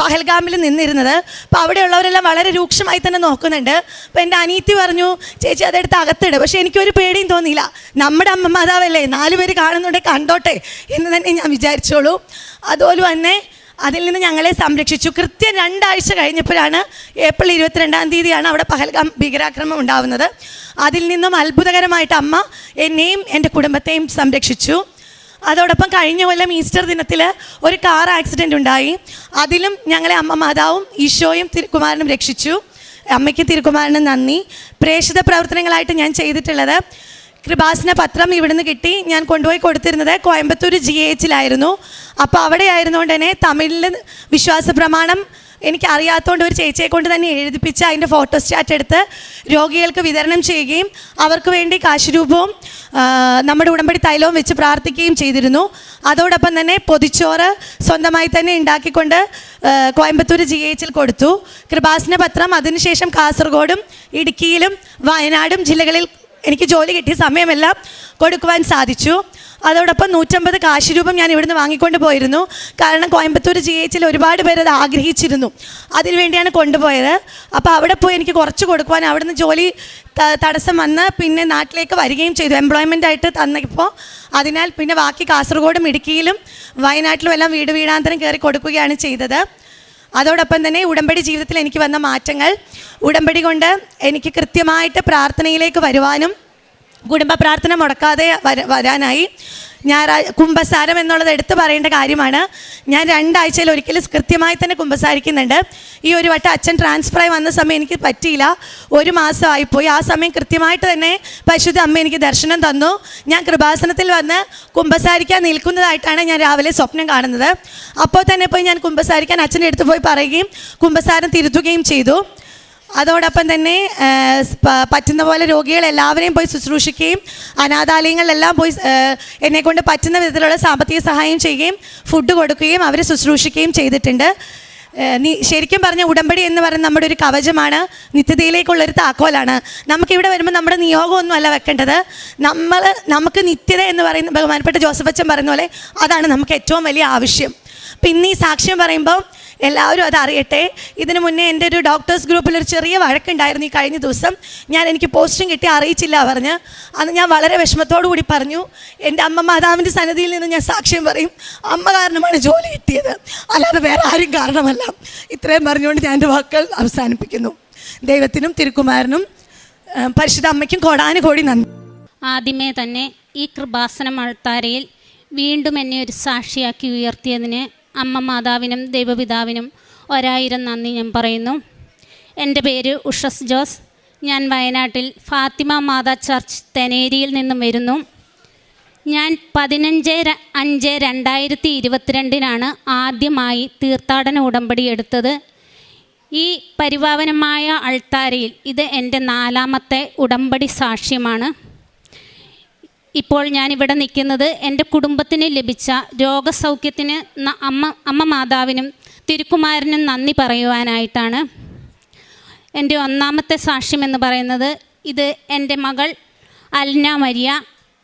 പഹൽഗാമിൽ നിന്നിരുന്നത്. അപ്പോൾ അവിടെയുള്ളവരെല്ലാം വളരെ രൂക്ഷമായി തന്നെ നോക്കുന്നുണ്ട്. അപ്പോൾ എൻ്റെ അനിയത്തി പറഞ്ഞു, ചേച്ചി അതെടുത്ത് അകത്തിട്. പക്ഷേ എനിക്കൊരു പേടിയും തോന്നിയില്ല. നമ്മുടെ അമ്മ മാതാവല്ലേ, 4 പേര് കാണുന്നുണ്ടെങ്കിൽ കണ്ടോട്ടെ എന്ന് തന്നെ ഞാൻ വിചാരിച്ചോളൂ. അതുപോലെ തന്നെ അതിൽ നിന്ന് ഞങ്ങളെ സംരക്ഷിച്ചു. കൃത്യം 2 ആഴ്ച കഴിഞ്ഞപ്പോഴാണ്, ഏപ്രിൽ 22-ാം തീയതിയാണ് അവിടെ പഹൽഗാം ഭീകരാക്രമണം ഉണ്ടാകുന്നത്. അതിൽ നിന്നും അത്ഭുതകരമായിട്ട് അമ്മ എന്നെയും എൻ്റെ കുടുംബത്തെയും സംരക്ഷിച്ചു. അതോടൊപ്പം കഴിഞ്ഞ കൊല്ലം ഈസ്റ്റർ ദിനത്തിൽ ഒരു കാർ ആക്സിഡൻ്റ് ഉണ്ടായി. അതിലും ഞങ്ങളെ അമ്മ മാതാവും ഈശോയും തിരുക്കുമാരനും രക്ഷിച്ചു. അമ്മയ്ക്കും തിരുക്കുമാരനും നന്ദി. പ്രേക്ഷിത പ്രവർത്തനങ്ങളായിട്ട് ഞാൻ ചെയ്തിട്ടുള്ളത്, കൃപാസന പത്രം ഇവിടുന്ന് കിട്ടി. ഞാൻ കൊണ്ടുപോയി കൊടുത്തിരുന്നത് കോയമ്പത്തൂർ GH-ലായിരുന്നു. അപ്പോൾ അവിടെ ആയിരുന്നുകൊണ്ട് തന്നെ തമിഴിൽ വിശ്വാസ പ്രമാണം എനിക്ക് അറിയാത്തതുകൊണ്ട് ഒരു ചേച്ചിയെ കൊണ്ട് തന്നെ എഴുതിപ്പിച്ച് അതിൻ്റെ ഫോട്ടോസ്റ്റാറ്റ് എടുത്ത് രോഗികൾക്ക് വിതരണം ചെയ്യുകയും അവർക്ക് വേണ്ടി കാശുരൂപവും നമ്മുടെ ഉടമ്പടി തൈലവും വെച്ച് പ്രാർത്ഥിക്കുകയും ചെയ്തിരുന്നു. അതോടൊപ്പം തന്നെ പൊതിച്ചോറ് സ്വന്തമായി തന്നെ ഉണ്ടാക്കിക്കൊണ്ട് കോയമ്പത്തൂർ GH-ൽ കൊടുത്തു. കൃപാസന പത്രം അതിനുശേഷം കാസർഗോഡും ഇടുക്കിയിലും വയനാടും ജില്ലകളിൽ എനിക്ക് ജോലി കിട്ടിയ സമയമെല്ലാം കൊടുക്കുവാൻ സാധിച്ചു. അതോടൊപ്പം 150 കാശുരൂപം ഞാൻ ഇവിടുന്ന് വാങ്ങിക്കൊണ്ട് പോയിരുന്നു. കാരണം കോയമ്പത്തൂർ GH-ൽ ഒരുപാട് പേര് അത് ആഗ്രഹിച്ചിരുന്നു, അതിനുവേണ്ടിയാണ് കൊണ്ടുപോയത്. അപ്പോൾ അവിടെ പോയി എനിക്ക് കുറച്ച് കൊടുക്കുവാൻ അവിടുന്ന് ജോലി തടസ്സം വന്ന് പിന്നെ നാട്ടിലേക്ക് വരികയും ചെയ്തു, എംപ്ലോയ്മെൻ്റ് ആയിട്ട് തന്നപ്പോൾ. അതിനാൽ പിന്നെ ബാക്കി കാസർഗോഡും ഇടുക്കിയിലും വയനാട്ടിലും എല്ലാം വീടാന്തരം കയറി കൊടുക്കുകയാണ് ചെയ്തത്. അതോടൊപ്പം തന്നെ ഉടമ്പടി ജീവിതത്തിൽ എനിക്ക് വന്ന മാറ്റങ്ങൾ, ഉടമ്പടി കൊണ്ട് എനിക്ക് കൃത്യമായിട്ട് പ്രാർത്ഥനയിലേക്ക് വരുവാനും കുടുംബ പ്രാർത്ഥന മുടക്കാതെ വരാനായി. കുമ്പസാരം എന്നുള്ളത് എടുത്തു പറയേണ്ട കാര്യമാണ്. ഞാൻ 2 ആഴ്ചയിൽ ഒരിക്കൽ കൃത്യമായി തന്നെ കുമ്പസാരിക്കുന്നുണ്ട്. ഈ ഒരു വട്ടം അച്ഛൻ ട്രാൻസ്ഫറായി വന്ന സമയം എനിക്ക് പറ്റിയില്ല, 1 മാസമായിപ്പോയി. ആ സമയം കൃത്യമായിട്ട് തന്നെ പരിശുദ്ധ അമ്മ എനിക്ക് ദർശനം തന്നു. ഞാൻ കൃപാസനത്തിൽ വന്ന് കുമ്പസാരിക്കാൻ നിൽക്കുന്നതായിട്ടാണ് ഞാൻ രാവിലെ സ്വപ്നം കാണുന്നത്. അപ്പോൾ തന്നെ പോയി ഞാൻ കുമ്പസാരിക്കാൻ അച്ഛൻ്റെ അടുത്ത് പോയി പറയുകയും കുമ്പസാരം തിരുത്തുകയും ചെയ്തു. അതോടൊപ്പം തന്നെ പറ്റുന്ന പോലെ രോഗികളെല്ലാവരെയും പോയി ശുശ്രൂഷിക്കുകയും അനാഥാലയങ്ങളിലെല്ലാം പോയി എന്നെക്കൊണ്ട് പറ്റുന്ന വിധത്തിലുള്ള സാമ്പത്തിക സഹായം ചെയ്യുകയും ഫുഡ് കൊടുക്കുകയും അവരെ ശുശ്രൂഷിക്കുകയും ചെയ്തിട്ടുണ്ട്. ശരിക്കും പറഞ്ഞ ഉടമ്പടി എന്ന് പറയുന്നത് നമ്മുടെ ഒരു കവചമാണ്, നിത്യതയിലേക്കുള്ളൊരു താക്കോലാണ്. നമുക്കിവിടെ വരുമ്പോൾ നമ്മുടെ നിയോഗമൊന്നും അല്ല വെക്കേണ്ടത്, നമുക്ക് നിത്യത എന്ന് പറയുന്ന ബഹുമാനപ്പെട്ട ജോസഫ് അച്ഛൻ പറയുന്ന പോലെ അതാണ് നമുക്ക് ഏറ്റവും വലിയ ആവശ്യം. പിന്നെ ഈ സാക്ഷ്യം പറയുമ്പോൾ എല്ലാവരും അത് അറിയട്ടെ. ഇതിനു മുന്നേ എൻ്റെ ഒരു ഡോക്ടേഴ്സ് ഗ്രൂപ്പിലൊരു ചെറിയ വഴക്കുണ്ടായിരുന്നു ഈ കഴിഞ്ഞ ദിവസം. എനിക്ക് പോസ്റ്റും കിട്ടി അറിയിച്ചില്ല പറഞ്ഞ്. അന്ന് ഞാൻ വളരെ വിഷമത്തോടു കൂടി പറഞ്ഞു, എൻ്റെ അമ്മ മാതാവിൻ്റെ സന്നിധിയിൽ നിന്ന് ഞാൻ സാക്ഷ്യം പറയും, അമ്മ കാരണമാണ് ജോലി കിട്ടിയത്, അല്ലാതെ വേറെ ആരും കാരണമല്ല. ഇത്രയും പറഞ്ഞുകൊണ്ട് ഞാൻ എൻ്റെ വാക്കുകൾ അവസാനിപ്പിക്കുന്നു. ദൈവത്തിനും തിരുക്കുമാരനും പരിശുദ്ധ അമ്മയ്ക്കും കോടാനുകോടി നന്ദി. ആദ്യമേ തന്നെ ഈ കൃപാസനം അൾത്താരയിൽ വീണ്ടും എന്നെ ഒരു സാക്ഷിയാക്കി ഉയർത്തിയതിന് അമ്മ മാതാവിനും ദൈവപിതാവിനും 1000 നന്ദി ഞാൻ പറയുന്നു. എൻ്റെ പേര് ഉഷസ് ജോസ്. ഞാൻ വയനാട്ടിൽ ഫാത്തിമ മാതാ ചർച്ച് തെനേരിയിൽ നിന്നും വരുന്നു. ഞാൻ 15/5/2022 ആദ്യമായി തീർത്ഥാടന ഉടമ്പടി എടുത്തത്. ഈ പരിപാവനമായ അൾത്താരയിൽ ഇത് എൻ്റെ 4ാമത്തെ ഉടമ്പടി സാക്ഷ്യമാണ്. ഇപ്പോൾ ഞാനിവിടെ നിൽക്കുന്നത് എൻ്റെ കുടുംബത്തിന് ലഭിച്ച രോഗസൗഖ്യത്തിന് അമ്മ മാതാവിനും തിരുക്കുമാരനും നന്ദി പറയുവാനായിട്ടാണ്. എൻ്റെ 1ാമത്തെ സാക്ഷ്യം എന്ന് പറയുന്നത്, ഇത് എൻ്റെ മകൾ അൽന മരിയ.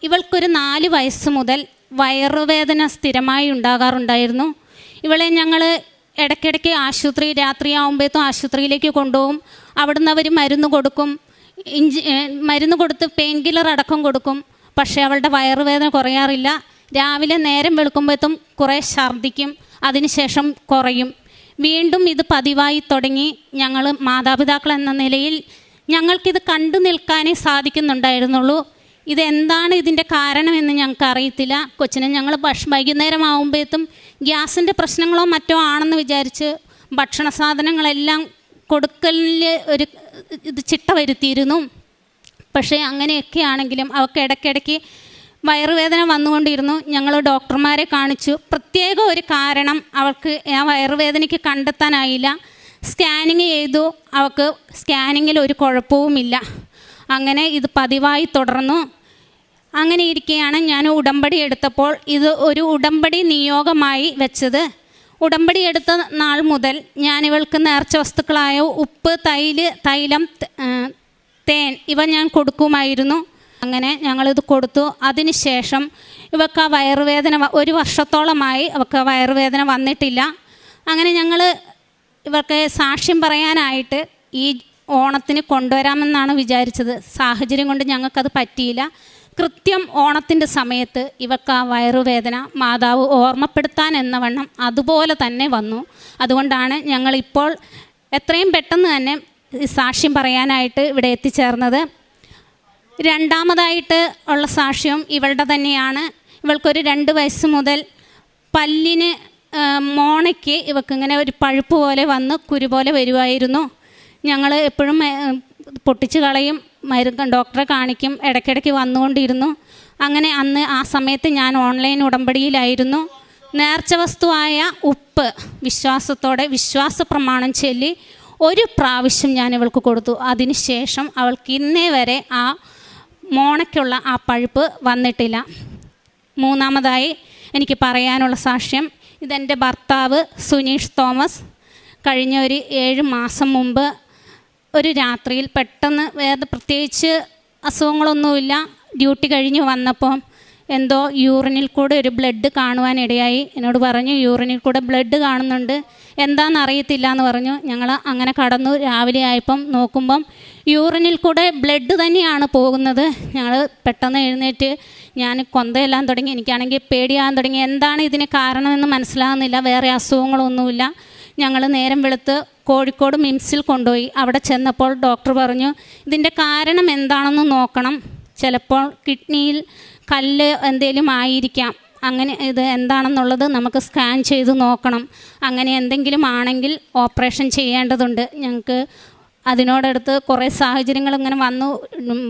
ഇവൾക്കൊരു 4 വയസ്സ് മുതൽ വയറുവേദന സ്ഥിരമായി ഉണ്ടാകാറുണ്ടായിരുന്നു. ഇവളെ ഞങ്ങൾ ഇടയ്ക്കിടയ്ക്ക് രാത്രിയാകുമ്പോഴത്തും ആശുപത്രിയിലേക്ക് കൊണ്ടുപോകും. അവിടുന്ന് അവർ മരുന്ന് കൊടുക്കും, മരുന്ന് കൊടുത്ത് പെയിൻ കില്ലർ അടക്കം കൊടുക്കും. പക്ഷേ അവളുടെ വയറുവേദന കുറയാറില്ല. രാവിലെ നേരം വെളുക്കുമ്പോഴത്തും കുറേ ഛർദ്ദിക്കും, അതിനുശേഷം കുറയും. വീണ്ടും ഇത് പതിവായി തുടങ്ങി. ഞങ്ങൾ മാതാപിതാക്കൾ എന്ന നിലയിൽ ഞങ്ങൾക്കിത് കണ്ടു നിൽക്കാനേ സാധിക്കുന്നുണ്ടായിരുന്നുള്ളൂ. ഇതെന്താണ് ഇതിൻ്റെ കാരണമെന്ന് ഞങ്ങൾക്ക് അറിയത്തില്ല. കൊച്ചിനെ ഞങ്ങൾ വൈകുന്നേരം ആകുമ്പോഴത്തും ഗ്യാസിൻ്റെ പ്രശ്നങ്ങളോ മറ്റോ ആണെന്ന് വിചാരിച്ച് ഭക്ഷണ സാധനങ്ങളെല്ലാം കൊടുക്കലിൽ ഒരു ചിട്ട വരുത്തിയിരുന്നു. പക്ഷേ അങ്ങനെയൊക്കെ ആണെങ്കിലും അവൾക്ക് ഇടയ്ക്കിടയ്ക്ക് വയറുവേദന വന്നുകൊണ്ടിരുന്നു. ഞങ്ങൾ ഡോക്ടർമാരെ കാണിച്ചു. പ്രത്യേക ഒരു കാരണം അവൾക്ക് ആ വയറുവേദനയ്ക്ക് കണ്ടെത്താനായില്ല. സ്കാനിങ് ചെയ്തു, അവൾക്ക് സ്കാനിങ്ങിൽ ഒരു കുഴപ്പവുമില്ല. അങ്ങനെ ഇത് പതിവായി തുടർന്നു. അങ്ങനെ ഇരിക്കെയാണ് ഞാൻ ഉടമ്പടി എടുത്തപ്പോൾ ഇത് ഒരു ഉടമ്പടി നിയോഗമായി വെച്ചത്. ഉടമ്പടി എടുത്ത നാൾ മുതൽ ഞാനിവൾക്ക് നേർച്ച വസ്തുക്കളായ ഉപ്പ്, തൈലം, തേൻ ഇവ ഞാൻ കൊടുക്കുമായിരുന്നു. അങ്ങനെ ഞങ്ങളിത് കൊടുത്തു. അതിനുശേഷം ഇവൾക്ക് ആ വയറുവേദന 1 വർഷത്തോളമായി അവൾക്ക് വയറുവേദന വന്നിട്ടില്ല. അങ്ങനെ ഞങ്ങൾ ഇവർക്ക് സാക്ഷ്യം പറയാനായിട്ട് ഈ ഓണത്തിന് കൊണ്ടുവരാമെന്നാണ് വിചാരിച്ചത്. സാഹചര്യം കൊണ്ട് ഞങ്ങൾക്കത് പറ്റിയില്ല. കൃത്യം ഓണത്തിൻ്റെ സമയത്ത് ഇവർക്ക് ആ വയറുവേദന മാതാവ് ഓർമ്മപ്പെടുത്താൻ എന്നവണ്ണം അതുപോലെ തന്നെ വന്നു. അതുകൊണ്ടാണ് ഞങ്ങളിപ്പോൾ എത്രയും പെട്ടെന്ന് തന്നെ സാക്ഷ്യം പറയാനായിട്ട് ഇവിടെ എത്തിച്ചേർന്നത്. 2ാമതായിട്ട് ഉള്ള സാക്ഷ്യം ഇവളുടെ തന്നെയാണ്. ഇവൾക്കൊരു 2 വയസ്സ് മുതൽ പല്ലിന് മോണയ്ക്ക് ഇവൾക്കിങ്ങനെ ഒരു പഴുപ്പ് പോലെ വന്ന് കുരു പോലെ വരുമായിരുന്നു. ഞങ്ങൾ എപ്പോഴും പൊട്ടിച്ച് കളയും, ഡോക്ടറെ കാണിക്കും, ഇടയ്ക്കിടയ്ക്ക് വന്നുകൊണ്ടിരുന്നു. അങ്ങനെ അന്ന് ആ സമയത്ത് ഞാൻ ഓൺലൈൻ ഉടമ്പടിയിലായിരുന്നു. നേർച്ച വസ്തുവായ ഉപ്പ് വിശ്വാസത്തോടെ വിശ്വാസ പ്രമാണം ചൊല്ലി 1 പ്രാവശ്യം ഞാൻ ഇവൾക്ക് കൊടുത്തു. അതിനുശേഷം അവൾക്ക് ഇന്നേ വരെ ആ മോണയ്ക്കുള്ള ആ പഴുപ്പ് വന്നിട്ടില്ല. 3ാമതായി എനിക്ക് പറയാനുള്ള സാക്ഷ്യം, ഇതെൻ്റെ ഭർത്താവ് സുനീഷ് തോമസ്. കഴിഞ്ഞ ഒരു 7 മാസം മുമ്പ് ഒരു രാത്രിയിൽ പെട്ടെന്ന് പ്രത്യേകിച്ച് അസുഖങ്ങളൊന്നുമില്ല, ഡ്യൂട്ടി കഴിഞ്ഞ് വന്നപ്പോൾ എന്തോ യൂറിനിൽ കൂടെ ഒരു ബ്ലഡ് കാണുവാനിടയായി. എന്നോട് പറഞ്ഞു, യൂറിനിൽ കൂടെ ബ്ലഡ് കാണുന്നുണ്ട്, എന്താണെന്നറിയത്തില്ല എന്ന് പറഞ്ഞു. ഞങ്ങൾ അങ്ങനെ കടന്നു. രാവിലെ ആയപ്പം നോക്കുമ്പം യൂറിനിൽ കൂടെ ബ്ലഡ് തന്നെയാണ് പോകുന്നത്. ഞങ്ങൾ പെട്ടെന്ന് എഴുന്നേറ്റ് ഞാൻ കൊന്തയെല്ലാം തുടങ്ങി. എനിക്കാണെങ്കിൽ പേടിയാകാൻ തുടങ്ങി. എന്താണ് ഇതിന് കാരണമെന്ന് മനസ്സിലാകുന്നില്ല. വേറെ അസുഖങ്ങളൊന്നുമില്ല. ഞങ്ങൾ നേരം വെളുത്ത് കോഴിക്കോട് മിംസിൽ കൊണ്ടുപോയി. അവിടെ ചെന്നപ്പോൾ ഡോക്ടർ പറഞ്ഞു, ഇതിൻ്റെ കാരണം എന്താണെന്ന് നോക്കണം, ചിലപ്പോൾ കിഡ്നിയിൽ കല്ല് എന്തെങ്കിലും ആയിരിക്കാം, അങ്ങനെ ഇത് എന്താണെന്നുള്ളത് നമുക്ക് സ്കാൻ ചെയ്ത് നോക്കണം, അങ്ങനെ എന്തെങ്കിലും ആണെങ്കിൽ ഓപ്പറേഷൻ ചെയ്യേണ്ടതുണ്ട്. ഞങ്ങൾക്ക് അതിനോടടുത്ത് കുറേ സാഹചര്യങ്ങൾ ഇങ്ങനെ വന്നു.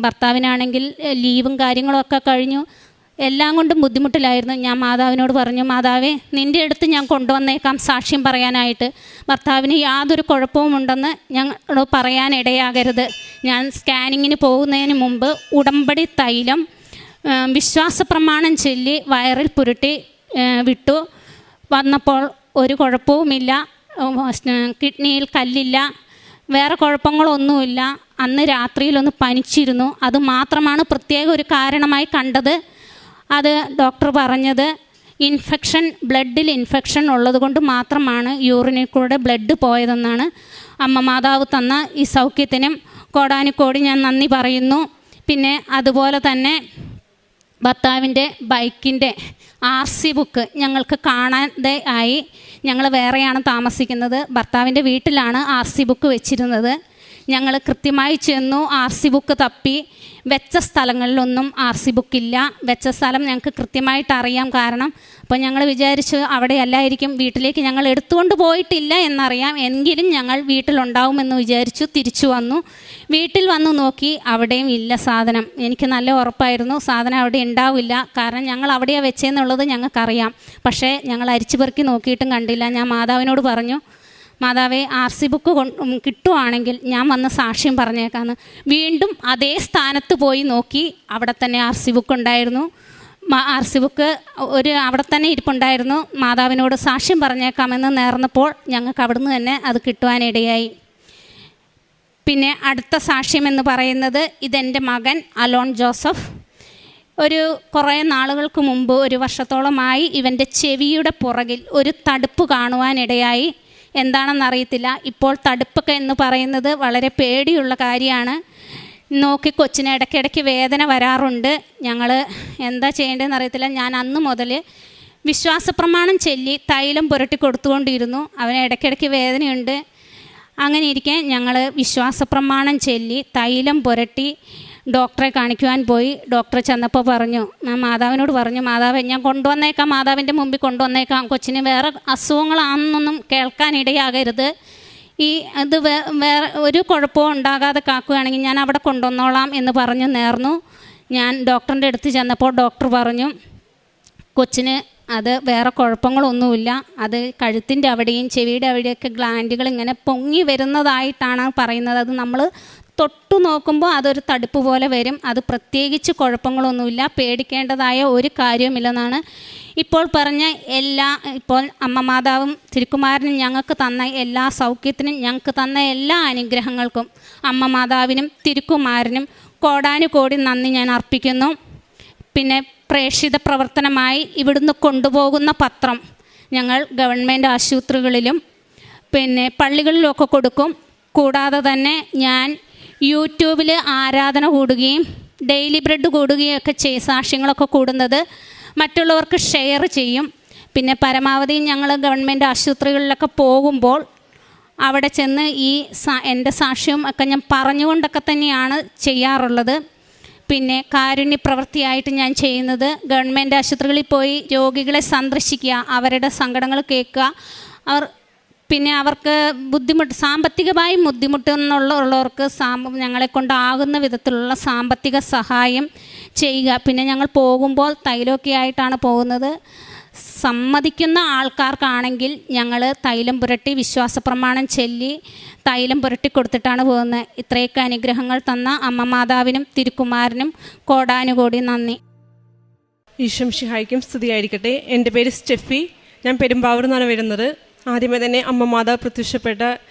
ഭർത്താവിനാണെങ്കിൽ ലീവും കാര്യങ്ങളും ഒക്കെ കഴിഞ്ഞു. എല്ലാം കൊണ്ടും ബുദ്ധിമുട്ടിലായിരുന്നു. ഞാൻ മാതാവിനോട് പറഞ്ഞു, മാതാവേ, നിൻ്റെ അടുത്ത് ഞാൻ കൊണ്ടുവന്നേക്കാം സാക്ഷ്യം പറയാനായിട്ട്. ഭർത്താവിന് യാതൊരു കുഴപ്പവും ഉണ്ടെന്ന് ഞങ്ങളോട് പറയാനിടയാകരുത്. ഞാൻ സ്കാനിങ്ങിന് പോകുന്നതിന് മുമ്പ് ഉടമ്പടി തൈലം വിശ്വാസ പ്രമാണം ചൊല്ലി വയറിൽ പുരട്ടി വിട്ടു. വന്നപ്പോൾ ഒരു കുഴപ്പവുമില്ല, കിഡ്നിയിൽ കല്ലില്ല, വേറെ കുഴപ്പങ്ങളൊന്നുമില്ല. അന്ന് രാത്രിയിലൊന്ന് പനിച്ചിരുന്നു, അത് മാത്രമാണ് പ്രത്യേക ഒരു കാരണമായി കണ്ടത്. അത് ഡോക്ടർ പറഞ്ഞത് ബ്ലഡിൽ ഇൻഫെക്ഷൻ ഉള്ളതുകൊണ്ട് മാത്രമാണ് യൂറിനിൽ കൂടെ ബ്ലഡ് പോയതെന്നാണ് അമ്മ മാതാവ് തന്ന ഈ സൗഖ്യത്തിനും കോടാനുകോടി ഞാൻ നന്ദി പറയുന്നു. പിന്നെ അതുപോലെ തന്നെ ഭർത്താവിൻ്റെ ബൈക്കിൻ്റെ RC ബുക്ക് ഞങ്ങൾക്ക് കാണാതെ ആയി. ഞങ്ങൾ വേറെയാണ് താമസിക്കുന്നത്. ഭർത്താവിൻ്റെ വീട്ടിലാണ് RC ബുക്ക് വെച്ചിരുന്നത്. ഞങ്ങൾ കൃത്യമായി ചെന്നു RC ബുക്ക് തപ്പി. വെച്ച സ്ഥലങ്ങളിലൊന്നും RC ബുക്കില്ല. വെച്ച സ്ഥലം ഞങ്ങൾക്ക് കൃത്യമായിട്ട് അറിയാം. കാരണം അപ്പോൾ ഞങ്ങൾ വിചാരിച്ചു അവിടെ അല്ലായിരിക്കും, വീട്ടിലേക്ക് ഞങ്ങൾ എടുത്തുകൊണ്ട് പോയിട്ടില്ല എന്നറിയാം, എങ്കിലും ഞങ്ങൾ വീട്ടിലുണ്ടാവുമെന്ന് വിചാരിച്ചു തിരിച്ചു വന്നു. വീട്ടിൽ വന്നു നോക്കി, അവിടെയും ഇല്ല സാധനം. എനിക്ക് നല്ല ഉറപ്പായിരുന്നു സാധനം അവിടെ ഉണ്ടാവില്ല, കാരണം ഞങ്ങൾ അവിടെയാണ് വെച്ചതെന്നുള്ളത് ഞങ്ങൾക്കറിയാം. പക്ഷേ ഞങ്ങൾ അരിച്ചു പെറുക്കി നോക്കിയിട്ടും കണ്ടില്ല. ഞാൻ മാതാവിനോട് പറഞ്ഞു, മാതാവേ RC ബുക്ക് കിട്ടുവാണെങ്കിൽ ഞാൻ വന്ന് സാക്ഷ്യം പറഞ്ഞേക്കാമെന്ന്. വീണ്ടും അതേ സ്ഥാനത്ത് പോയി നോക്കി, അവിടെ തന്നെ RC ബുക്ക് ഉണ്ടായിരുന്നു. RC ബുക്ക് അവിടെ തന്നെ ഇരിപ്പുണ്ടായിരുന്നു. മാതാവിനോട് സാക്ഷ്യം പറഞ്ഞേക്കാമെന്ന് നേർന്നപ്പോൾ ഞങ്ങൾക്ക് അവിടുന്ന് തന്നെ അത് കിട്ടുവാനിടയായി. പിന്നെ അടുത്ത സാക്ഷ്യം എന്ന് പറയുന്നത്, ഇതെൻ്റെ മകൻ അലോൺ ജോസഫ്. കുറേ നാളുകൾക്ക് മുമ്പ്, 1 വർഷത്തോളമായി ഇവൻ്റെ ചെവിയുടെ പുറകിൽ ഒരു തടുപ്പ് കാണുവാനിടയായി. എന്താണെന്നറിയത്തില്ല. ഇപ്പോൾ തടുപ്പൊക്കെ എന്ന് പറയുന്നത് വളരെ പേടിയുള്ള കാര്യമാണ്. നോക്കി കൊച്ചിന് ഇടയ്ക്കിടയ്ക്ക് വേദന വരാറുണ്ട്. ഞങ്ങൾ എന്താ ചെയ്യേണ്ടതെന്ന് അറിയത്തില്ല. ഞാൻ അന്ന് മുതൽ വിശ്വാസപ്രമാണം ചൊല്ലി തൈലം പുരട്ടി കൊടുത്തുകൊണ്ടിരുന്നു. അവന് ഇടയ്ക്കിടയ്ക്ക് വേദനയുണ്ട്. അങ്ങനെ ഇരിക്കെ ഞങ്ങൾ വിശ്വാസപ്രമാണം ചൊല്ലി തൈലം പുരട്ടി ഡോക്ടറെ കാണിക്കുവാൻ പോയി. ഡോക്ടർ ചെന്നപ്പോൾ പറഞ്ഞു, മാതാവിനോട് പറഞ്ഞു, മാതാവ് ഞാൻ കൊണ്ടുവന്നേക്കാം, മാതാവിൻ്റെ മുമ്പിൽ കൊണ്ടുവന്നേക്കാം, കൊച്ചിന് വേറെ അസുഖങ്ങളാണെന്നൊന്നും കേൾക്കാനിടയാകരുത്, ഇത് വേറെ ഒരു കുഴപ്പവും ഉണ്ടാകാതെ കാക്കുകയാണെങ്കിൽ ഞാൻ അവിടെ കൊണ്ടുവന്നോളാം എന്ന് പറഞ്ഞു നേർന്നു. ഞാൻ ഡോക്ടറിൻ്റെ അടുത്ത് ചെന്നപ്പോൾ ഡോക്ടർ പറഞ്ഞു, കൊച്ചിന് അത് വേറെ കുഴപ്പങ്ങളൊന്നുമില്ല, അത് കഴുത്തിൻ്റെ അവിടെയും ചെവിയുടെ അവിടെയൊക്കെ ഗ്ലാൻഡുകൾ ഇങ്ങനെ പൊങ്ങി വരുന്നതായിട്ടാണ് പറയുന്നത്. അത് നമ്മൾ തൊട്ടു നോക്കുമ്പോൾ അതൊരു തടുപ്പ് പോലെ വരും. അത് പ്രത്യേകിച്ച് കുഴപ്പങ്ങളൊന്നുമില്ല, പേടിക്കേണ്ടതായ ഒരു കാര്യവുമില്ലെന്നാണ് ഇപ്പോൾ പറഞ്ഞ ഇപ്പോൾ അമ്മ മാതാവും തിരുക്കുമാരനും ഞങ്ങൾക്ക് തന്ന എല്ലാ സൗഖ്യത്തിനും, ഞങ്ങൾക്ക് തന്ന എല്ലാ അനുഗ്രഹങ്ങൾക്കും അമ്മ മാതാവിനും തിരുക്കുമാരനും കോടാനുകോടി നന്ദി ഞാൻ അർപ്പിക്കുന്നു. പിന്നെ പ്രേക്ഷിത പ്രവർത്തനമായി ഇവിടുന്ന് കൊണ്ടുപോകുന്ന പത്രം ഞങ്ങൾ ഗവൺമെൻറ് ആശുപത്രികളിലും പിന്നെ പള്ളികളിലുമൊക്കെ കൊടുക്കും. കൂടാതെ തന്നെ ഞാൻ യൂട്യൂബിൽ ആരാധന കൂടുകയും ഡെയിലി ബ്രെഡ് കൂടുകയൊക്കെ സാക്ഷ്യങ്ങളൊക്കെ കൂടുന്നത് മറ്റുള്ളവർക്ക് ഷെയർ ചെയ്യും. പിന്നെ പരമാവധി ഞങ്ങൾ ഗവൺമെൻറ് ആശുപത്രികളിലൊക്കെ പോകുമ്പോൾ അവിടെ ചെന്ന് എൻ്റെ സാക്ഷ്യവും ഒക്കെ ഞാൻ പറഞ്ഞുകൊണ്ടൊക്കെ തന്നെയാണ് ചെയ്യാറുള്ളത്. പിന്നെ കാരുണ്യ പ്രവൃത്തിയായിട്ട് ഞാൻ ചെയ്യുന്നത്, ഗവൺമെൻറ് ആശുപത്രികളിൽ പോയി രോഗികളെ സന്ദർശിക്കുക, അവരുടെ സങ്കടങ്ങൾ കേൾക്കുക, പിന്നെ അവർക്ക് സാമ്പത്തികമായി ബുദ്ധിമുട്ടുള്ളവർക്ക് ഞങ്ങളെ കൊണ്ടാകുന്ന വിധത്തിലുള്ള സാമ്പത്തിക സഹായം ചെയ്യുക. പിന്നെ ഞങ്ങൾ പോകുമ്പോൾ തൈലമൊക്കെ ആയിട്ടാണ് പോകുന്നത്. സമ്മതിക്കുന്ന ആൾക്കാർക്കാണെങ്കിൽ ഞങ്ങൾ തൈലം പുരട്ടി വിശ്വാസപ്രമാണം ചൊല്ലി തൈലം പുരട്ടി കൊടുത്തിട്ടാണ് പോകുന്നത്. ഇത്രയൊക്കെ അനുഗ്രഹങ്ങൾ തന്ന അമ്മ മാതാവിനും തിരുക്കുമാരനും കോടാനുകോടി നന്ദി. ഈശംഷിഹായ്ക്കും സ്തുതിയായിരിക്കട്ടെ. എൻ്റെ പേര് സ്റ്റെഫി. ഞാൻ പെരുമ്പാവൂർ നിന്നാണ് വരുന്നത്. ആദ്യമേ തന്നെ അമ്മ മാതാവ് പ്രത്യക്ഷപ്പെട്ട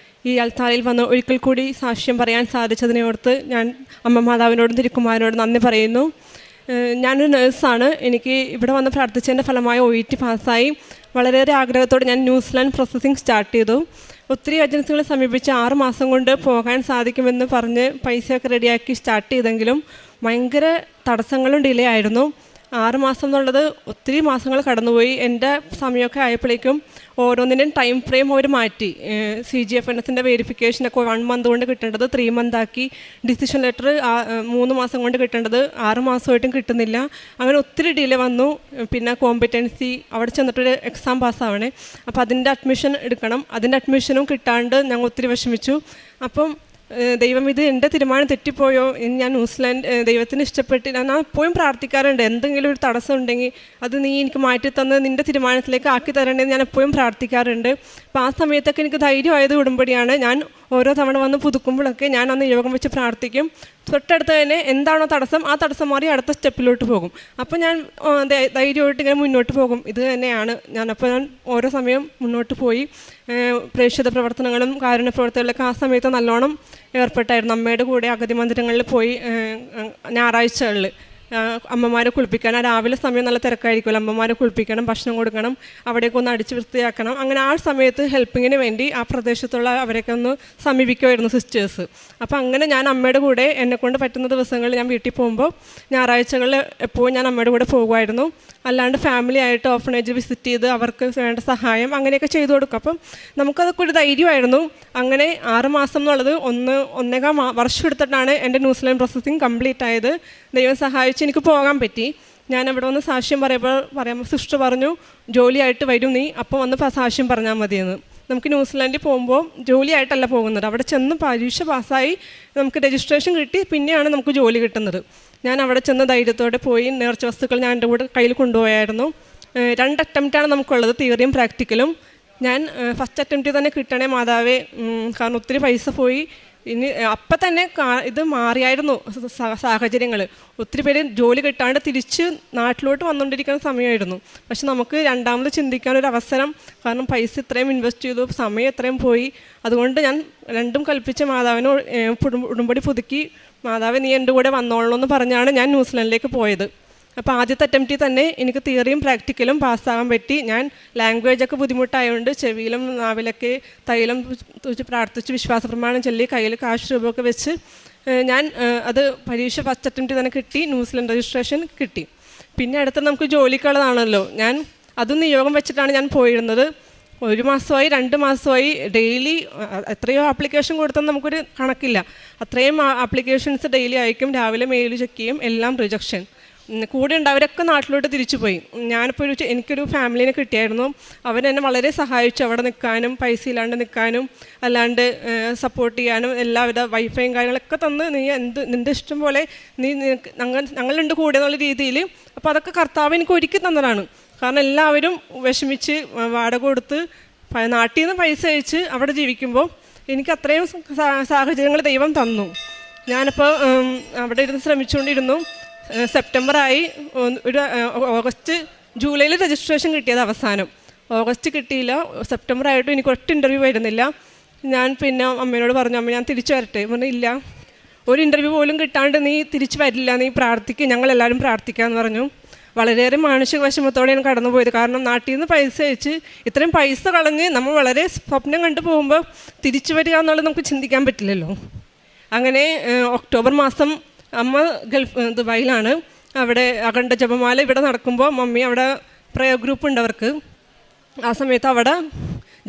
ഈ അൽത്താരയിൽ വന്ന് ഒരിക്കൽ കൂടി സാക്ഷ്യം പറയാൻ സാധിച്ചതിനോർത്ത് ഞാൻ അമ്മ മാതാവിനോടും തിരുക്കുമാരനോടും നന്ദി പറയുന്നു. ഞാനൊരു നേഴ്സാണ്. എനിക്ക് ഇവിടെ വന്ന് പ്രാർത്ഥിച്ചതിൻ്റെ ഫലമായി OET പാസ്സായി. വളരെയേറെ ആഗ്രഹത്തോടെ ഞാൻ ന്യൂസിലാൻഡ് പ്രോസസ്സിംഗ് സ്റ്റാർട്ട് ചെയ്തു. ഒത്തിരി ഏജൻസികളെ സമീപിച്ച് 6 മാസം കൊണ്ട് പോകാൻ സാധിക്കുമെന്ന് പറഞ്ഞ് പൈസയൊക്കെ റെഡിയാക്കി സ്റ്റാർട്ട് ചെയ്തെങ്കിലും ഭയങ്കര തടസ്സങ്ങളും ഡിലേ ആയിരുന്നു. 6 മാസം എന്നുള്ളത് ഒത്തിരി മാസങ്ങൾ കടന്നുപോയി. എൻ്റെ സമയമൊക്കെ ആയപ്പോഴേക്കും ഓരോന്നിൻ്റെയും ടൈം ഫ്രെയിം അവർ മാറ്റി. CGFNSൻ്റെ വെരിഫിക്കേഷനൊക്കെ 1 മന്ത് കൊണ്ട് കിട്ടേണ്ടത് 3 മന്താക്കി. ഡിസിഷൻ ലെറ്റർ 3 മാസം കൊണ്ട് കിട്ടേണ്ടത് 6 മാസമായിട്ടും കിട്ടുന്നില്ല. അങ്ങനെ ഒത്തിരി ഡിലേ വന്നു. പിന്നെ കോമ്പറ്റൻസി അവിടെ ചെന്നിട്ടൊരു എക്സാം പാസ്സാവണേ, അപ്പോൾ അതിൻ്റെ അഡ്മിഷൻ എടുക്കണം. അതിൻ്റെ അഡ്മിഷനും കിട്ടാണ്ട് ഞങ്ങൾ ഒത്തിരി വിഷമിച്ചു. അപ്പം ദൈവം ഇത് എൻ്റെ തീരുമാനം തെറ്റിപ്പോയോ എന്ന് ഞാൻ ദൈവത്തിന് ഇഷ്ടപ്പെട്ടില്ല. ഞാൻ എപ്പോഴും പ്രാർത്ഥിക്കാറുണ്ട്, എന്തെങ്കിലും ഒരു തടസ്സം ഉണ്ടെങ്കിൽ അത് നീ എനിക്ക് മാറ്റി തന്ന് നിൻ്റെ തീരുമാനത്തിലേക്ക് ആക്കി തരേണ്ടതെന്ന് ഞാൻ എപ്പോഴും പ്രാർത്ഥിക്കാറുണ്ട്. അപ്പോൾ ആ സമയത്തൊക്കെ എനിക്ക് ധൈര്യമായത് ഉടമ്പടിയാണ്. ഞാൻ ഓരോ തവണ വന്ന് പുതുക്കുമ്പോഴൊക്കെ ഞാൻ അന്ന് യോഗം വെച്ച് പ്രാർത്ഥിക്കും. തൊട്ടടുത്ത് തന്നെ എന്താണോ തടസ്സം, ആ തടസ്സം മാറി അടുത്ത സ്റ്റെപ്പിലോട്ട് പോകും. അപ്പോൾ ഞാൻ ധൈര്യമായിട്ട് ഇങ്ങനെ മുന്നോട്ട് പോകും. ഇത് തന്നെയാണ് ഞാൻ ഓരോ സമയം മുന്നോട്ട് പോയി പ്രേക്ഷിത പ്രവർത്തനങ്ങളും കാരുണ്യ പ്രവർത്തനങ്ങളിലൊക്കെ ആ സമയത്ത് നല്ലോണം ഏർപ്പെട്ടായിരുന്നു. അമ്മയുടെ കൂടെ അഗതി മന്ദിരങ്ങളിൽ പോയി ഞായറാഴ്ചകളിൽ അമ്മമാരെ കുളിപ്പിക്കാൻ, രാവിലെ സമയം നല്ല തിരക്കായിരിക്കുമല്ലോ, അമ്മമാരെ കുളിപ്പിക്കണം, ഭക്ഷണം കൊടുക്കണം, അവിടെയൊക്കെ ഒന്ന് അടിച്ച് വൃത്തിയാക്കണം. അങ്ങനെ ആ സമയത്ത് ഹെൽപ്പിങ്ങിന് വേണ്ടി ആ പ്രദേശത്തുള്ള അവരെയൊക്കെ ഒന്ന് സമീപിക്കുമായിരുന്നു സിസ്റ്റേഴ്സ്. അപ്പോൾ അങ്ങനെ ഞാൻ അമ്മയുടെ കൂടെ എന്നെക്കൊണ്ട് പറ്റുന്ന ദിവസങ്ങളിൽ ഞാൻ വീട്ടിൽ പോകുമ്പോൾ ഞായറാഴ്ചകളിൽ എപ്പോഴും ഞാൻ അമ്മയുടെ കൂടെ പോകുമായിരുന്നു. അല്ലാണ്ട് ഫാമിലി ആയിട്ട് ഓർഫനേജ് വിസിറ്റ് ചെയ്ത് അവർക്ക് വേണ്ട സഹായം അങ്ങനെയൊക്കെ ചെയ്തു കൊടുക്കും. അപ്പം നമുക്കതൊക്കെ ഒരു ധൈര്യമായിരുന്നു. അങ്ങനെ 6 മാസം എന്നുള്ളത് 1.5 വർഷം എടുത്തിട്ടാണ് എൻ്റെ ന്യൂസിലാൻഡ് പ്രോസസ്സിങ് കംപ്ലീറ്റ് ആയത്. ദൈവം സഹായിച്ച് എനിക്ക് പോകാൻ പറ്റി. ഞാൻ ഇവിടെ വന്ന് സാക്ഷ്യം പറയുമ്പോൾ സിസ്റ്റർ പറഞ്ഞു, ജോലിയായിട്ട് വരും നീ, അപ്പോൾ വന്ന് സാക്ഷ്യം പറഞ്ഞാൽ മതിയെന്ന്. നമുക്ക് ന്യൂസിലാൻഡിൽ പോകുമ്പോൾ ജോലിയായിട്ടല്ല പോകുന്നത്, അവിടെ ചെന്ന് പരീക്ഷ പാസ്സായി നമുക്ക് രജിസ്ട്രേഷൻ കിട്ടി പിന്നെയാണ് നമുക്ക് ജോലി കിട്ടുന്നത്. ഞാൻ അവിടെ ചെന്ന് ധൈര്യത്തോടെ പോയി നേർച്ച വസ്തുക്കൾ ഞാൻ എൻ്റെ കൂടെ കയ്യിൽ കൊണ്ടുപോയായിരുന്നു. 2 അറ്റംപ്റ്റാണ് നമുക്കുള്ളത്, തിയറിയും പ്രാക്ടിക്കലും. ഞാൻ ഫസ്റ്റ് അറ്റംപ്റ്റിൽ തന്നെ കിട്ടണേ മാതാവേ, കാരണം ഒത്തിരി പൈസ പോയി. ഇനി അപ്പം തന്നെ ഇത് മാറിയായിരുന്നു സാഹചര്യങ്ങൾ. ഒത്തിരി പേര് ജോലി കിട്ടാണ്ട് തിരിച്ച് നാട്ടിലോട്ട് വന്നുകൊണ്ടിരിക്കുന്ന സമയമായിരുന്നു. പക്ഷെ നമുക്ക് രണ്ടാമത് ചിന്തിക്കാനൊരു അവസരം, കാരണം പൈസ ഇത്രയും ഇൻവെസ്റ്റ് ചെയ്തു, സമയം ഇത്രയും പോയി. അതുകൊണ്ട് ഞാൻ രണ്ടും കൽപ്പിച്ച മാതാവിന് ഉടമ്പടി പുതുക്കി, മാതാവ് നീ എൻ്റെ കൂടെ വന്നോളണമെന്ന് പറഞ്ഞാണ് ഞാൻ ന്യൂസിലാൻഡിലേക്ക് പോയത്. അപ്പോൾ ആദ്യത്തെ അറ്റംപ്റ്റിൽ തന്നെ എനിക്ക് തിയറിയും പ്രാക്ടിക്കലും പാസ്സാകാൻ പറ്റി. ഞാൻ ലാംഗ്വേജൊക്കെ ബുദ്ധിമുട്ടായതുകൊണ്ട് ചെവിയിലും നാവിലൊക്കെ തൈലം പ്രാർത്ഥിച്ച് വിശ്വാസ പ്രമാണം ചൊല്ലി കയ്യിൽ കാശ് രൂപമൊക്കെ വെച്ച് ഞാൻ അത് പരീക്ഷ ഫസ്റ്റ് അറ്റംപ്റ്റിൽ തന്നെ കിട്ടി. ന്യൂസിലാൻഡ് രജിസ്ട്രേഷൻ കിട്ടി. പിന്നെ അടുത്ത നമുക്ക് ജോലിക്കുള്ളതാണല്ലോ, ഞാൻ അതും നിയോഗം വെച്ചിട്ടാണ് ഞാൻ പോയിരുന്നത്. 1 മാസമായി 2 മാസമായി ഡെയിലി എത്രയോ ആപ്ലിക്കേഷൻ കൊടുത്താൽ നമുക്കൊരു കണക്കില്ല, അത്രയും ആപ്ലിക്കേഷൻസ് ഡെയിലി അയക്കും. രാവിലെ മെയിൽ ചെക്ക് ചെയ്യും, എല്ലാം റിജക്ഷൻ. കൂടെ ഉണ്ടാവരൊക്കെ നാട്ടിലോട്ട് തിരിച്ചു പോയി. ഞാനിപ്പോൾ എനിക്കൊരു ഫാമിലിനെ കിട്ടിയായിരുന്നു, അവരെന്നെ വളരെ സഹായിച്ചു അവിടെ നിൽക്കാനും, പൈസ ഇല്ലാണ്ട് നിൽക്കാനും, അല്ലാണ്ട് സപ്പോർട്ട് ചെയ്യാനും, എല്ലാവിധ വൈഫൈയും കാര്യങ്ങളൊക്കെ തന്ന് നീ നിൻ്റെ ഇഷ്ടം പോലെ ഞങ്ങളുണ്ട് കൂടെ എന്നുള്ള രീതിയിൽ. അപ്പോൾ അതൊക്കെ കർത്താവ് എനിക്ക് ഒരുക്കി തന്നതാണ്. കാരണം എല്ലാവരും വിഷമിച്ച് വാടക കൊടുത്ത് നാട്ടിൽ നിന്ന് പൈസ അയച്ച് അവിടെ ജീവിക്കുമ്പോൾ എനിക്ക് അത്രയും സാഹചര്യങ്ങൾ ദൈവം തന്നു. ഞാനിപ്പോൾ അവിടെ ഇരുന്ന് ശ്രമിച്ചുകൊണ്ടിരുന്നു. സെപ്റ്റംബറായി, ഒരു ജൂലൈയിൽ രജിസ്ട്രേഷൻ കിട്ടിയത് അവസാനം. ഓഗസ്റ്റ് കിട്ടിയില്ല, സെപ്റ്റംബറായിട്ടും എനിക്ക് ഒറ്റ ഇൻ്റർവ്യൂ വരുന്നില്ല. ഞാൻ പിന്നെ അമ്മയോട് പറഞ്ഞു, അമ്മ ഞാൻ തിരിച്ചു വരട്ടെ? പറഞ്ഞു ഇല്ല, ഒരു ഇൻ്റർവ്യൂ പോലും കിട്ടാണ്ട് നീ തിരിച്ചു വരില്ല, നീ പ്രാർത്ഥിക്കുക, ഞങ്ങളെല്ലാവരും പ്രാർത്ഥിക്കാമെന്ന് പറഞ്ഞു. വളരെയേറെ മാനസിക വിഷമത്തോടെയാണ് കടന്നു പോയത്. കാരണം നാട്ടിൽ നിന്ന് പൈസ അയച്ച് ഇത്രയും പൈസ കളഞ്ഞ് നമ്മൾ വളരെ സ്വപ്നം കണ്ടു പോകുമ്പോൾ തിരിച്ചു വരിക എന്നുള്ളത് നമുക്ക് ചിന്തിക്കാൻ പറ്റില്ലല്ലോ. അങ്ങനെ ഒക്ടോബർ മാസം അമ്മ ദുബായിലാണ്. അവിടെ അഖണ്ഡ ജപമാല ഇവിടെ നടക്കുമ്പോൾ മമ്മി അവിടെ പ്രയർ ഗ്രൂപ്പ് ഉണ്ട് അവർക്ക്. ആ സമയത്ത് അവിടെ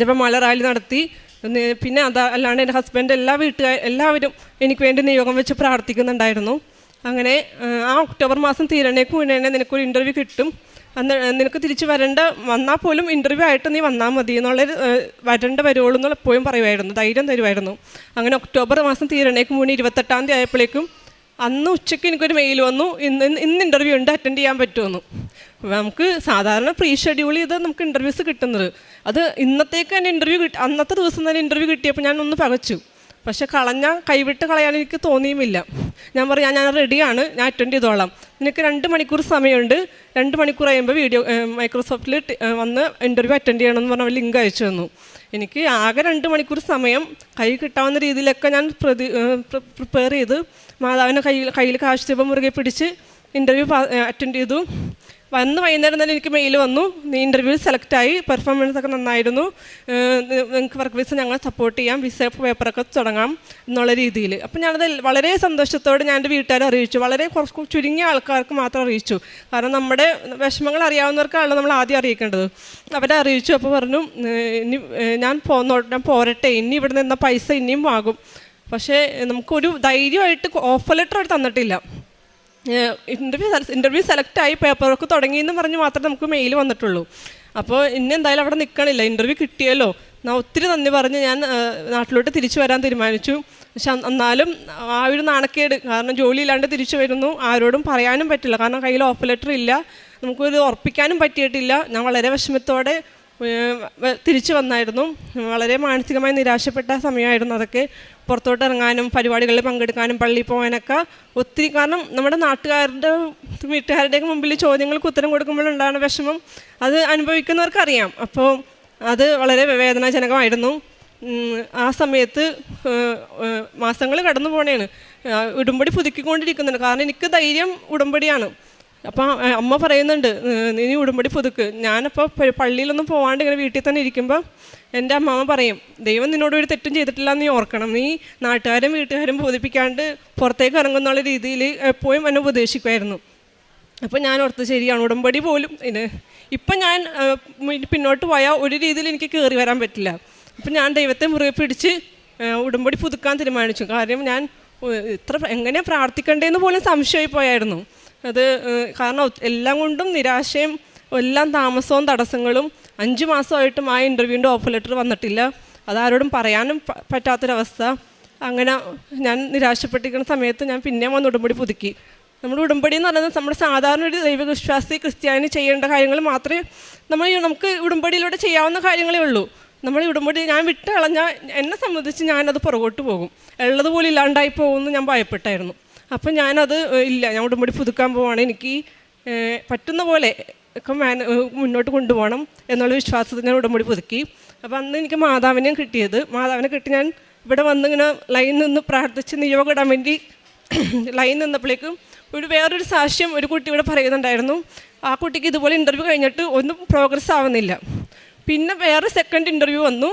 ജപമാല റാലി നടത്തി. പിന്നെ അല്ലാണ്ട് എൻ്റെ ഹസ്ബൻഡ് എല്ലാവരും എനിക്ക് വേണ്ടി നിയോഗം വെച്ച് പ്രാർത്ഥിക്കുന്നുണ്ടായിരുന്നു. അങ്ങനെ ആ ഒക്ടോബർ മാസം തീരണേക്ക് മുന്നേ നിനക്കൊരു ഇൻ്റർവ്യൂ കിട്ടും, നിനക്ക് തിരിച്ച് വന്നാൽ പോലും ഇൻ്റർവ്യൂ ആയിട്ട് നീ വന്നാൽ മതി എന്നുള്ളൊരു വരുള്ളൂ എന്നുള്ള എപ്പോഴും പറയുമായിരുന്നു, ധൈര്യം തരുമായിരുന്നു. അങ്ങനെ ഒക്ടോബർ മാസം തീരണേക്ക് മുന്നേ 28-ാം തീയതി ആയപ്പോഴേക്കും അന്ന് ഉച്ചയ്ക്ക് എനിക്കൊരു മെയിൽ വന്നു, ഇന്ന് ഇൻ്റർവ്യൂ ഉണ്ട്, അറ്റൻഡ് ചെയ്യാൻ പറ്റുമെന്ന്. നമുക്ക് സാധാരണ പ്രീ ഷെഡ്യൂൾ ചെയ്ത് നമുക്ക് ഇൻ്റർവ്യൂസ് കിട്ടുന്നത്, അത് ഇന്നത്തേക്ക് തന്നെ ഇൻ്റർവ്യൂ അന്നത്തെ ദിവസം തന്നെ ഇൻ്റർവ്യൂ കിട്ടിയപ്പോൾ ഞാൻ ഒന്ന് പകച്ചു. പക്ഷെ കൈവിട്ട് കളയാൻ എനിക്ക് തോന്നിയുമില്ല. ഞാൻ പറയാം, ഞാൻ റെഡിയാണ്, ഞാൻ അറ്റൻഡ് ചെയ്തോളാം, നിനക്ക് 2 മണിക്കൂർ സമയമുണ്ട്, 2 മണിക്കൂർ കഴിയുമ്പോൾ മൈക്രോസോഫ്റ്റിൽ വന്ന് ഇൻ്റർവ്യൂ അറ്റൻഡ് ചെയ്യണമെന്ന് പറഞ്ഞാൽ ലിങ്ക് അയച്ചു തന്നു. എനിക്ക് ആകെ 2 മണിക്കൂർ സമയം കൈ കിട്ടാവുന്ന രീതിയിലൊക്കെ ഞാൻ പ്രിപ്പയർ ചെയ്ത് മാതാവിനെ കയ്യിൽ കാശ് രൂപ മുറുകെ പിടിച്ച് ഇൻ്റർവ്യൂ അറ്റൻഡ് ചെയ്തു. വൈകുന്നേരം തന്നെ എനിക്ക് മെയിൽ വന്നു, നീ ഇൻ്റർവ്യൂവിൽ സെലക്റ്റായി, പെർഫോമൻസ് ഒക്കെ നന്നായിരുന്നു, നിങ്ങൾക്ക് വർക്ക് വിസ ഞങ്ങൾ സപ്പോർട്ട് ചെയ്യാം, വിസ പേപ്പറൊക്കെ തുടങ്ങാം എന്നുള്ള രീതിയിൽ. അപ്പം ഞാനത് വളരെ സന്തോഷത്തോടെ ഞാൻ എൻ്റെ വീട്ടുകാരെ അറിയിച്ചു. വളരെ ചുരുങ്ങിയ ആൾക്കാർക്ക് മാത്രം അറിയിച്ചു, കാരണം നമ്മുടെ വിഷമങ്ങൾ അറിയാവുന്നവർക്കാണല്ലോ നമ്മൾ ആദ്യം അറിയിക്കേണ്ടത്. അവരെ അറിയിച്ചു. അപ്പോൾ പറഞ്ഞു, ഇനി ഞാൻ പോരട്ടെ, ഇനി ഇവിടെ നിന്ന പൈസ ഇനിയും ആകും. പക്ഷേ നമുക്കൊരു ധൈര്യമായിട്ട് ഓഫർ ലെറ്റർ അവർ തന്നിട്ടില്ല. ഇൻ്റർവ്യൂ സെലക്റ്റായി പേപ്പറൊക്കെ തുടങ്ങിയെന്ന് പറഞ്ഞ് മാത്രമേ നമുക്ക് മെയിൽ വന്നിട്ടുള്ളൂ. അപ്പോൾ ഇനി എന്തായാലും അവിടെ നിൽക്കണില്ല, ഇൻ്റർവ്യൂ കിട്ടിയല്ലോ, ഞാൻ ഒത്തിരി നന്ദി പറഞ്ഞ് ഞാൻ നാട്ടിലോട്ട് തിരിച്ചു വരാൻ തീരുമാനിച്ചു. പക്ഷെ എന്നാലും ആ ഒരു നാണക്കേട്, കാരണം ജോലിയില്ലാണ്ട് തിരിച്ചു വരുന്നു, ആരോടും പറയാനും പറ്റില്ല, കാരണം കയ്യിൽ ഓഫർ ലെറ്റർ ഇല്ല, നമുക്കൊരു ഉറപ്പിക്കാനും പറ്റിയിട്ടില്ല. ഞാൻ വളരെ വിഷമത്തോടെ തിരിച്ചു വന്നായിരുന്നു. വളരെ മാനസികമായി നിരാശപ്പെട്ട സമയമായിരുന്നു അതൊക്കെ. പുറത്തോട്ട് ഇറങ്ങാനും പരിപാടികളിൽ പങ്കെടുക്കാനും പള്ളിയിൽ പോകാനൊക്കെ ഒത്തിരി, കാരണം നമ്മുടെ നാട്ടുകാരുടെ വീട്ടുകാരുടെയൊക്കെ മുമ്പിൽ ചോദ്യങ്ങൾക്ക് ഉത്തരം കൊടുക്കുമ്പോഴുണ്ടാകുന്ന വിഷമം അത് അനുഭവിക്കുന്നവർക്കറിയാം. അപ്പോൾ അത് വളരെ വേദനാജനകമായിരുന്നു. ആ സമയത്ത് മാസങ്ങൾ കടന്നു പോണേണ്, ഉടമ്പടി പുതുക്കിക്കൊണ്ടിരിക്കുന്നുണ്ട്. കാരണം എനിക്ക് ധൈര്യം ഉടമ്പടിയാണ്. അപ്പം അമ്മ പറയുന്നുണ്ട്, നീ ഉടമ്പടി പുതുക്ക്. ഞാനപ്പോൾ പള്ളിയിലൊന്നും പോകാണ്ട് ഇങ്ങനെ വീട്ടിൽ തന്നെ ഇരിക്കുമ്പോൾ എൻ്റെ അമ്മാമ്മ പറയും, ദൈവം നിന്നോട് ഒരു തെറ്റും ചെയ്തിട്ടില്ല എന്ന് നീ ഓർക്കണം, നീ നാട്ടുകാരും വീട്ടുകാരും ബോധിപ്പിക്കാണ്ട് പുറത്തേക്ക് ഇറങ്ങുന്നുള്ള രീതിയിൽ എപ്പോഴും എന്നെ ഉപദേശിക്കുമായിരുന്നു. അപ്പം ഞാൻ ഓർത്ത് ശരിയാണ്, ഉടമ്പടി പോലും ഇപ്പം ഞാൻ പിന്നോട്ട് പോയാൽ ഒരു രീതിയിൽ എനിക്ക് കയറി വരാൻ പറ്റില്ല. അപ്പം ഞാൻ ദൈവത്തെ മുറുകെ പിടിച്ച് ഉടമ്പടി പുതുക്കാൻ തീരുമാനിച്ചു. കാര്യം ഞാൻ എങ്ങനെയാണ് പ്രാർത്ഥിക്കേണ്ടതെന്ന് പോലും സംശയമായി പോയായിരുന്നു. അത് കാരണം എല്ലാം കൊണ്ടും നിരാശയും എല്ലാം താമസവും തടസ്സങ്ങളും 5 മാസമായിട്ടും ആ ഇൻ്റർവ്യൂവിൻ്റെ ഓഫർ ലെറ്റർ വന്നിട്ടില്ല. അതാരോടും പറയാനും പറ്റാത്തൊരവസ്ഥ. അങ്ങനെ ഞാൻ നിരാശപ്പെട്ടിരിക്കുന്ന സമയത്ത് ഞാൻ പിന്നെയും വന്ന് ഉടമ്പടി പുതുക്കി. നമ്മുടെ ഉടമ്പടി എന്ന് പറയുന്നത് നമ്മുടെ സാധാരണ ഒരു ദൈവവിശ്വാസി ക്രിസ്ത്യാനി ചെയ്യേണ്ട കാര്യങ്ങൾ മാത്രമേ നമുക്ക് ഉടമ്പടിയിലൂടെ ചെയ്യാവുന്ന കാര്യങ്ങളേ ഉള്ളൂ. നമ്മൾ ഉടമ്പടി ഞാൻ വിട്ട് കളഞ്ഞാൽ എന്നെ സംബന്ധിച്ച് ഞാനത് പുറകോട്ട് പോകും, ഉള്ളതുപോലെ ഇല്ലാണ്ടായി പോകുമെന്ന് ഞാൻ ഭയപ്പെട്ടായിരുന്നു. അപ്പം ഞാനത് ഇല്ല, ഞാൻ ഉടമ്പടി പുതുക്കാൻ പോവാണ്, എനിക്ക് പറ്റുന്ന പോലെ ഒക്കെ മുന്നോട്ട് കൊണ്ടുപോകണം എന്നുള്ള വിശ്വാസത്തിൽ ഞാൻ ഉടമ്പടി പുതുക്കി. അപ്പം അന്ന് എനിക്ക് മാതാവിനെയും കിട്ടിയത്. മാതാവിനെ കിട്ടി ഞാൻ ഇവിടെ വന്നിങ്ങനെ ലൈൻ നിന്ന് പ്രാർത്ഥിച്ച് നിയോഗം ഇടാൻ വേണ്ടി ലൈൻ നിന്നപ്പോഴേക്കും വേറൊരു സാക്ഷ്യം ഒരു കുട്ടി ഇവിടെ പറയുന്നുണ്ടായിരുന്നു. ആ കുട്ടിക്ക് ഇതുപോലെ ഇൻ്റർവ്യൂ കഴിഞ്ഞിട്ട് ഒന്നും പ്രോഗ്രസ് ആവുന്നില്ല. പിന്നെ വേറെ സെക്കൻഡ് ഇൻ്റർവ്യൂ വന്നു,